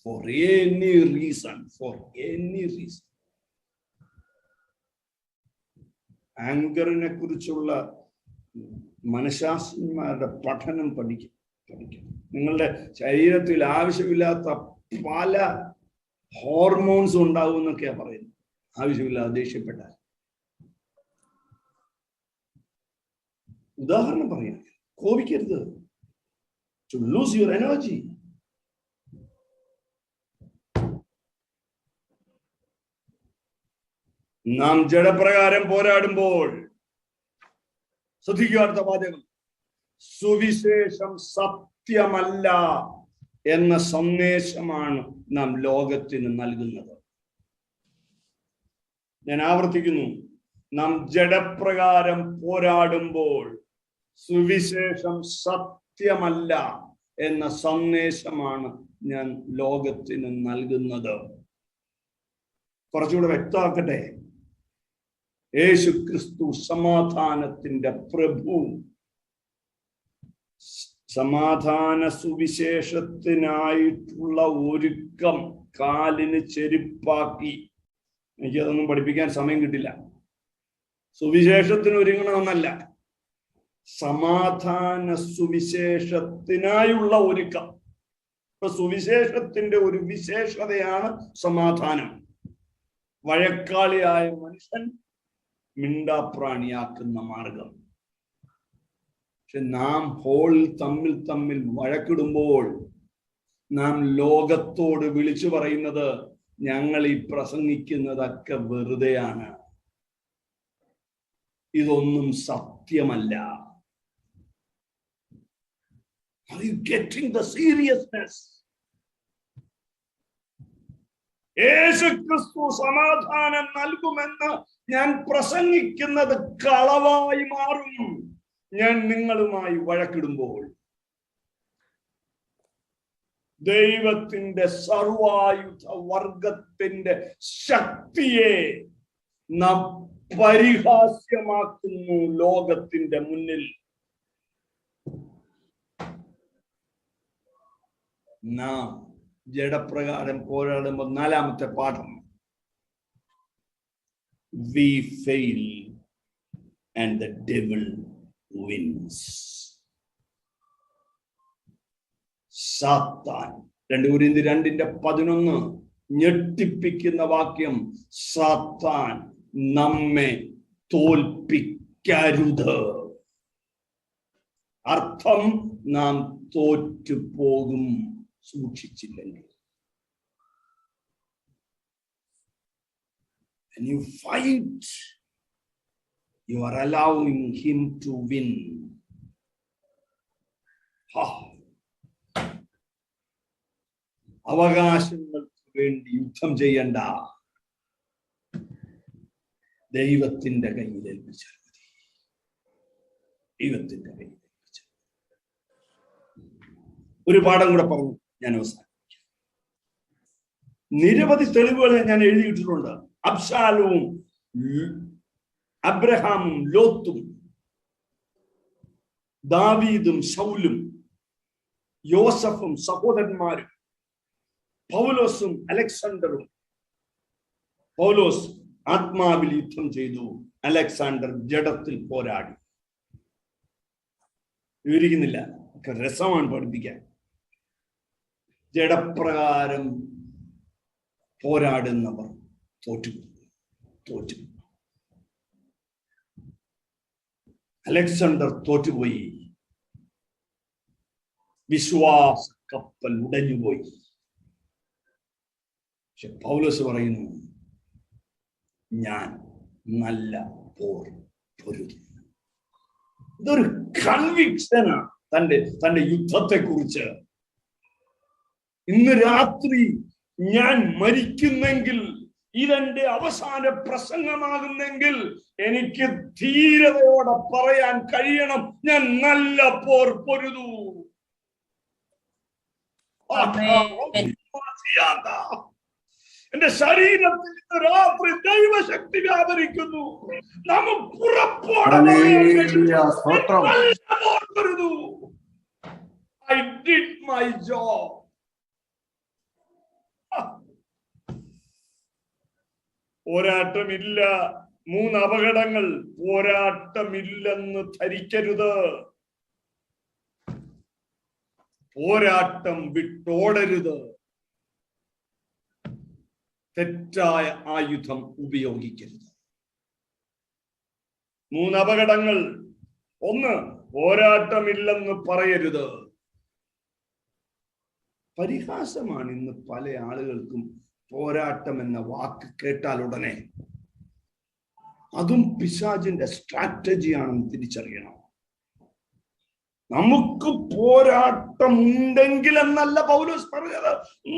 For any reason. ആങ്കറിനെ കുറിച്ചുള്ള മനഃശാസ്ത്രജ്ഞന്മാരുടെ പഠനം പഠിക്കും. നിങ്ങളുടെ ശരീരത്തിൽ ആവശ്യമില്ലാത്ത പല ഹോർമോൺസ് ഉണ്ടാവും എന്നൊക്കെയാ പറയുന്നത്. ആവശ്യമില്ലാതെ ദേഷ്യപ്പെട്ടാൽ. ഉദാഹരണം പറയാം, കോപിക്കരുത്. To lose your energy. നാം ജഡപ്രകാരം പോരാടുമ്പോൾ ശ്രദ്ധിക്കാത്ത വാചകം, സുവിശേഷം സത്യമല്ല എന്ന സന്ദേശമാണ് നാം ലോകത്തിന് നൽകുന്നത്. ഞാൻ ആവർത്തിക്കുന്നു, നാം ജഡപ്രകാരം പോരാടുമ്പോൾ സുവിശേഷം സത്യമല്ല എന്ന സന്ദേശമാണ് ഞാൻ ലോകത്തിന് നൽകുന്നത്. കുറച്ചുകൂടെ വ്യക്തമാക്കട്ടെ, യേശു ക്രിസ്തു സമാധാനത്തിന്റെ പ്രഭു. സമാധാന സുവിശേഷത്തിനായിട്ടുള്ള ഒരുക്കം കാലിന് ചെരുപ്പാക്കി. എനിക്കതൊന്നും പഠിപ്പിക്കാൻ സമയം കിട്ടില്ല. സുവിശേഷത്തിന് ഒരുങ്ങണമെന്നല്ല, സമാധാന സുവിശേഷത്തിനായുള്ള ഒരുക്കം. ഇപ്പൊ സുവിശേഷത്തിന്റെ ഒരു വിശേഷതയാണ് സമാധാനം. വഴക്കാളിയായ മനുഷ്യൻ മിണ്ടാപ്രാണിയാക്കുന്ന മാർഗം. പക്ഷെ നാം തമ്മിൽ വഴക്കിടുമ്പോൾ നാം ലോകത്തോട് വിളിച്ചു പറയുന്നത്, ഞങ്ങൾ ഈ പ്രസംഗിക്കുന്നതൊക്കെ വെറുതെയാണ്, ഇതൊന്നും സത്യമല്ല. Are you getting the seriousness? യേശുക്രിസ്തു സമാധാനം നൽകുമെന്ന് ഞാൻ പ്രസംഗിക്കുന്നത് കളവായി മാറും ഞാൻ നിങ്ങളുമായി വഴക്കിടുമ്പോൾ. ദൈവത്തിന്റെ സർവായുധ വർഗത്തിന്റെ ശക്തിയെ നാം പരിഹാസ്യമാക്കുന്നു ലോകത്തിന്റെ മുന്നിൽ. നാം ജഡപ്രകാരം പോരാടുമ്പോൾ 4-ാമത്തെ പാഠം, we fail and the devil wins. സാത്താൻ, 2 കൊരിന്ത്യർ 2:11 ഞെട്ടിപ്പിക്കുന്ന വാക്യം, സാത്താൻ നമ്മെ തോൽപ്പിക്കരുത്. അർത്ഥം, നാം തോറ്റുപോകും സൂക്ഷിച്ചില്ലെങ്കിൽ. When you fight, you are allowing him to win. അവകാശങ്ങൾക്ക് വേണ്ടി യുദ്ധം ചെയ്യണ്ട, ദൈവത്തിന്റെ കയ്യിൽ ഏൽപ്പിച്ചാൽ മതി. ദൈവത്തിന്റെ കയ്യിൽ ഏൽപ്പിച്ചാൽ. ഒരു പാഠം കൂടെ പറഞ്ഞു ഞാൻ അവസാനിപ്പിക്കാം. നിരവധി തെളിവുകൾ ഞാൻ എഴുതിയിട്ടിട്ടുണ്ട്. അബ്ശാലോമും അബ്രഹാമും ലോത്തും ദാവീദും ശൗലും യോസഫും സഹോദരന്മാരും പൗലോസും അലക്സാണ്ടറും. പൗലോസ് ആത്മാവിൽ യുദ്ധം ചെയ്തു, അലക്സാണ്ടർ ജഡത്തിൽ പോരാടി. വിവരിക്കുന്നില്ല, രസമാണ് പഠിപ്പിക്കാൻ. ജഡപ്രകാരം പോരാടുന്നവർ തോറ്റു. അലക്സാണ്ടർ തോറ്റുപോയി. വിശ്വാസ കപ്പൽ ഉടഞ്ഞുപോയി. പക്ഷെ പൗലോസ് പറയുന്നു, ഞാൻ നല്ല പോർ പൊരുതി. ഇതൊരു കൺവിക്ഷനാണ് തന്റെ യുദ്ധത്തെ കുറിച്ച്. ഇന്ന് രാത്രി ഞാൻ മരിക്കുന്നെങ്കിൽ, ഇതെന്റെ അവസാന പ്രസംഗമാകുന്നെങ്കിൽ, എനിക്ക് ധീരതയോടെ പറയാൻ കഴിയണം, ഞാൻ നല്ല പോർ പൊരുതു. എന്റെ ശരീരത്തിൽ ഇന്ന് രാത്രി ദൈവശക്തി വ്യാപരിക്കുന്നു. നമുക്ക് ഉറപ്പോടെ I did my job. പോരാട്ടമില്ല. 3 അപകടങ്ങൾ. പോരാട്ടമില്ലെന്ന് ധരിക്കരുത്. പോരാട്ടം വിട്ടോടരുത്. തെറ്റായ ആയുധം ഉപയോഗിക്കരുത്. 3 അപകടങ്ങൾ. 1, പോരാട്ടമില്ലെന്ന് പറയരുത്. പരിഹാസമാണ് ഇന്ന് പല ആളുകൾക്കും പോരാട്ടം എന്ന വാക്ക് കേട്ടാൽ ഉടനെ. അതും പിശാചിന്റെ സ്ട്രാറ്റജിയാണെന്ന് തിരിച്ചറിയണം. നമുക്ക് പോരാട്ടം ഉണ്ടെങ്കിൽ എന്നല്ല പൗലോസ് പറഞ്ഞത്,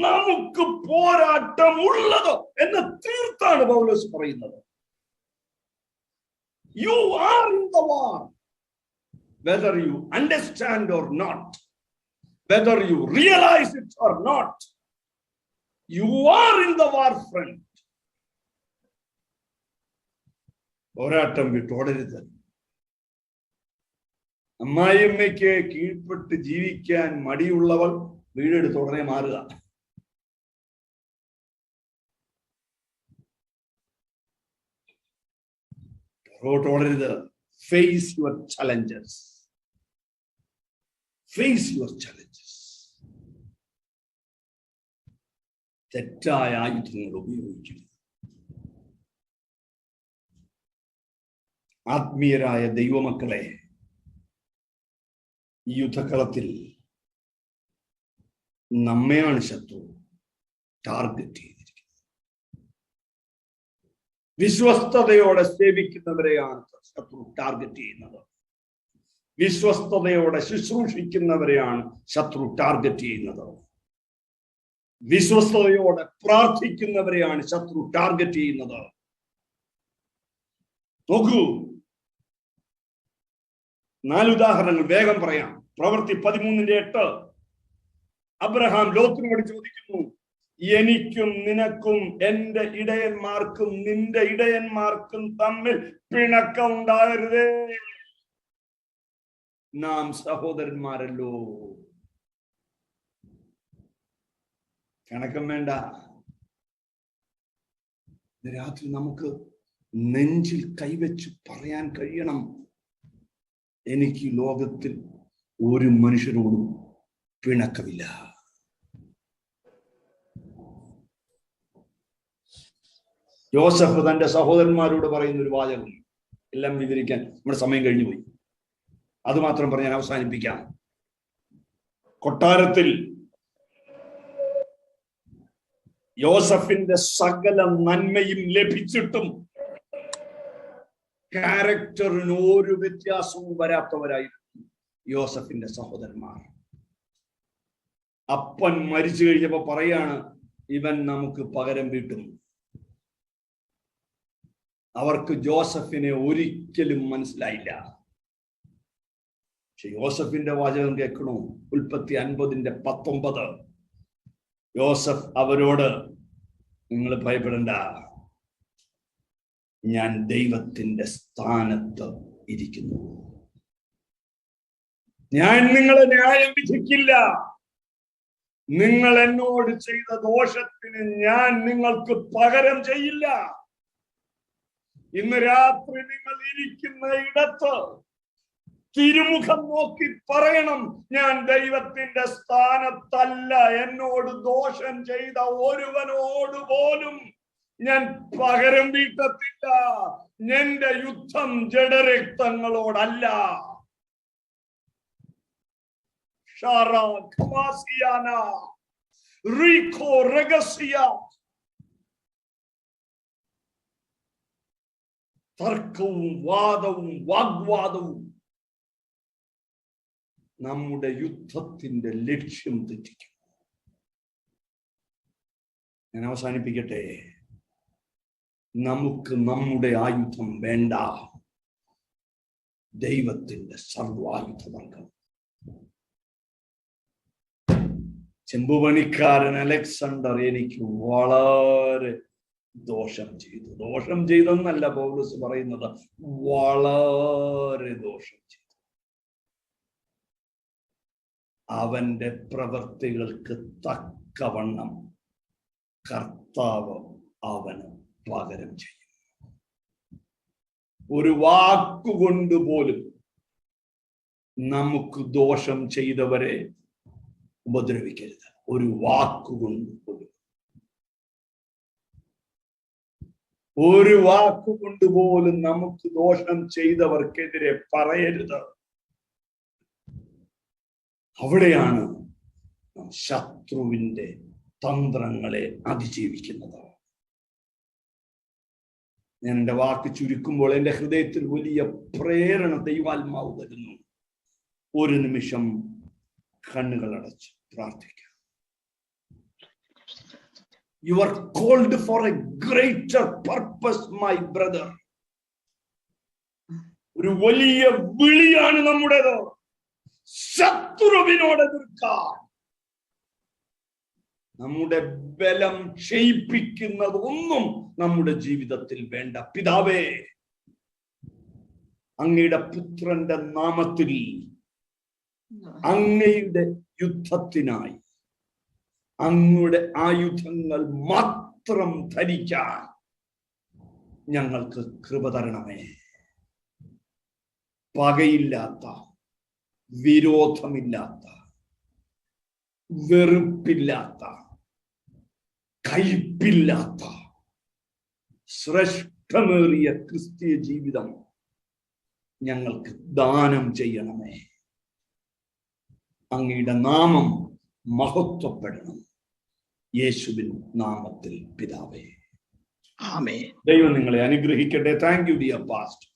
നമുക്ക് പോരാട്ടം ഉള്ളത് എന്ന് തീർത്താണ് പൗലോസ് പറയുന്നത്. You are in the war, whether you understand or not, whether you realize it or not. You are in the war front. പോരാട്ടം വിട്ടോടരുത്. അമ്മായിയമ്മയ്ക്ക് കീഴ്പ്പെട്ട് ജീവിക്കാൻ മടിയുള്ളവൾ വീടെടുത്ത് ഉടനെ മാറുക. പുറകോട്ടോടരുത്. Face your challenges. Face your challenges. തെറ്റായ ആയുധങ്ങൾ ഉപയോഗിക്കരുത്. ആത്മീയരായ ദൈവമക്കളെ, ഈ യുദ്ധക്കളത്തിൽ നമ്മെയാണ് ശത്രു ടാർഗറ്റ് ചെയ്തിരിക്കുന്നത്. വിശ്വസ്തയോടെ സേവിക്കുന്നവരെയാണ് ശത്രു ടാർഗറ്റ് ചെയ്യുന്നത്. വിശ്വസ്തയോടെ ശുശ്രൂഷിക്കുന്നവരെയാണ് ശത്രു ടാർഗറ്റ് ചെയ്യുന്നത്. വിശ്വസ്തയോടെ പ്രാർത്ഥിക്കുന്നവരെയാണ് ശത്രു ടാർഗറ്റ് ചെയ്യുന്നത്. നോക്കൂ, 4 ഉദാഹരണങ്ങൾ വേഗം പറയാം. പ്രവൃത്തി 13:8. അബ്രഹാം ലോത്തിനോട് ചോദിക്കുന്നു, എനിക്കും നിനക്കും എന്റെ ഇടയന്മാർക്കും നിന്റെ ഇടയന്മാർക്കും തമ്മിൽ പിണക്കം ഉണ്ടാകരുതേ, നാം സഹോദരന്മാരല്ലോ. പിണക്കം വേണ്ട. രാത്രി നമുക്ക് നെഞ്ചിൽ കൈവച്ച് പറയാൻ കഴിയണം, എനിക്ക് ലോകത്തിൽ ഒരു മനുഷ്യരോടും പിണക്കമില്ല. യോസഫ് തന്റെ സഹോദരന്മാരോട് പറയുന്ന ഒരു വാചകം, എല്ലാം വിവരിക്കാൻ നമ്മുടെ സമയം കഴിഞ്ഞു പോയി. അതുമാത്രം പറഞ്ഞ് ഞാൻ അവസാനിപ്പിക്കാം. കൊട്ടാരത്തിൽ യോസഫിന്റെ സകല നന്മയും ലഭിച്ചിട്ടും ക്യാരക്ടറിന് ഒരു വ്യത്യാസവും വരാത്തവരായിരുന്നു യോസഫിന്റെ സഹോദരന്മാർ. അപ്പൻ മരിച്ചു കഴിഞ്ഞപ്പോ പറയാണ്, ഇവൻ നമുക്ക് പകരം വീട്ടും. അവർക്ക് ജോസഫിനെ ഒരിക്കലും മനസ്സിലായില്ല. പക്ഷെ യോസഫിന്റെ വാചകം കേൾക്കണോ? ഉൽപ്പത്തി 50:19. യോസഫ് അവരോട്, നിങ്ങൾ ഭയപ്പെടണ്ട, ഞാൻ ദൈവത്തിന്റെ സ്ഥാനത്ത് ഇരിക്കുന്നു. ഞാൻ നിങ്ങളെ ന്യായം വിധിക്കില്ല. നിങ്ങൾ എന്നോട് ചെയ്ത ദോഷത്തിന് ഞാൻ നിങ്ങൾക്ക് പകരം ചെയ്യില്ല. ഇന്ന് രാത്രി നിങ്ങൾ ഇരിക്കുന്ന ഇടത്ത് തിരുമുഖം നോക്കി പറയണം, ഞാൻ ദൈവത്തിന്റെ സ്ഥാനത്തല്ല. എന്നോട് ദോഷം ചെയ്ത ഒരുവനോട് പോലും ഞാൻ പകരം വീട്ടത്തില്ല. എന്റെ യുദ്ധം ജഡരക്തങ്ങളോടല്ല, ഷാറാ ഖമാസിയാന റീഖോ റഗസിയ. തർക്കവും വാദവും വാഗ്വാദവും നമ്മുടെ യുദ്ധത്തിന്റെ ലക്ഷ്യം തെറ്റിക്കും. ഞാൻ അവസാനിപ്പിക്കട്ടെ. നമുക്ക് നമ്മുടെ ആയുധം വേണ്ട, ദൈവത്തിന്റെ സർവായുധവർഗം. ചെമ്പുപണിക്കാരൻ അലക്സാണ്ടർ എനിക്ക് വളരെ ദോഷം ചെയ്തു. ദോഷം ചെയ്തെന്നല്ല പൗലോസ് പറയുന്നത്, വളരെ ദോഷം ചെയ്തു. അവന്റെ പ്രവൃത്തികൾക്ക് തക്കവണ്ണം കർത്താവ് അവന് പകരം ചെയ്യും. ഒരു വാക്കുകൊണ്ട് പോലും നമുക്ക് ദോഷം ചെയ്തവരെ ഉപദ്രവിക്കരുത്. ഒരു വാക്കുകൊണ്ട് പോലും, ഒരു വാക്കുകൊണ്ട് പോലും നമുക്ക് ദോഷം ചെയ്തവർക്കെതിരെ പറയരുത്. അവിടെയാണ് ശത്രുവിന്റെ തന്ത്രങ്ങളെ അതിജീവിക്കുന്നത്. ഞാൻ എൻ്റെ വാക്ക് ചുരുക്കുമ്പോൾ എൻ്റെ ഹൃദയത്തിൽ വലിയ പ്രേരണ ദൈവാത്മാവ് തരുന്നു. ഒരു നിമിഷം കണ്ണുകൾ അടച്ച് പ്രാർത്ഥിക്കാം. You are called for a greater purpose, my brother. ഒരു വലിയ വിളിയാണ് നമ്മുടേത്. ശത്രുവിനോട് എതിർക്കാൻ. നമ്മുടെ ബലം ക്ഷയിപ്പിക്കുന്നത് ഒന്നും നമ്മുടെ ജീവിതത്തിൽ വേണ്ട. പിതാവേ, അങ്ങയുടെ പുത്രന്റെ നാമത്തിൽ അങ്ങയുടെ യുദ്ധത്തിനായി അങ്ങയുടെ ആയുധങ്ങൾ മാത്രം ധരിക്കാൻ ഞങ്ങൾക്ക് കൃപ തരണമേ. പകയില്ലാത്ത, വിരോധമില്ലാത്ത, വെറുപ്പില്ലാത്ത, കയ്പില്ലാത്ത ശ്രേഷ്ഠമേറിയ ക്രിസ്തീയ ജീവിതം ഞങ്ങൾക്ക് ദാനം ചെയ്യണമേ. അങ്ങയുടെ നാമം മഹത്വപ്പെടണം. യേശുവിൻ നാമത്തിൽ പിതാവേ, ആമേൻ. ദൈവം നിങ്ങളെ അനുഗ്രഹിക്കട്ടെ. Thank you dear pastor.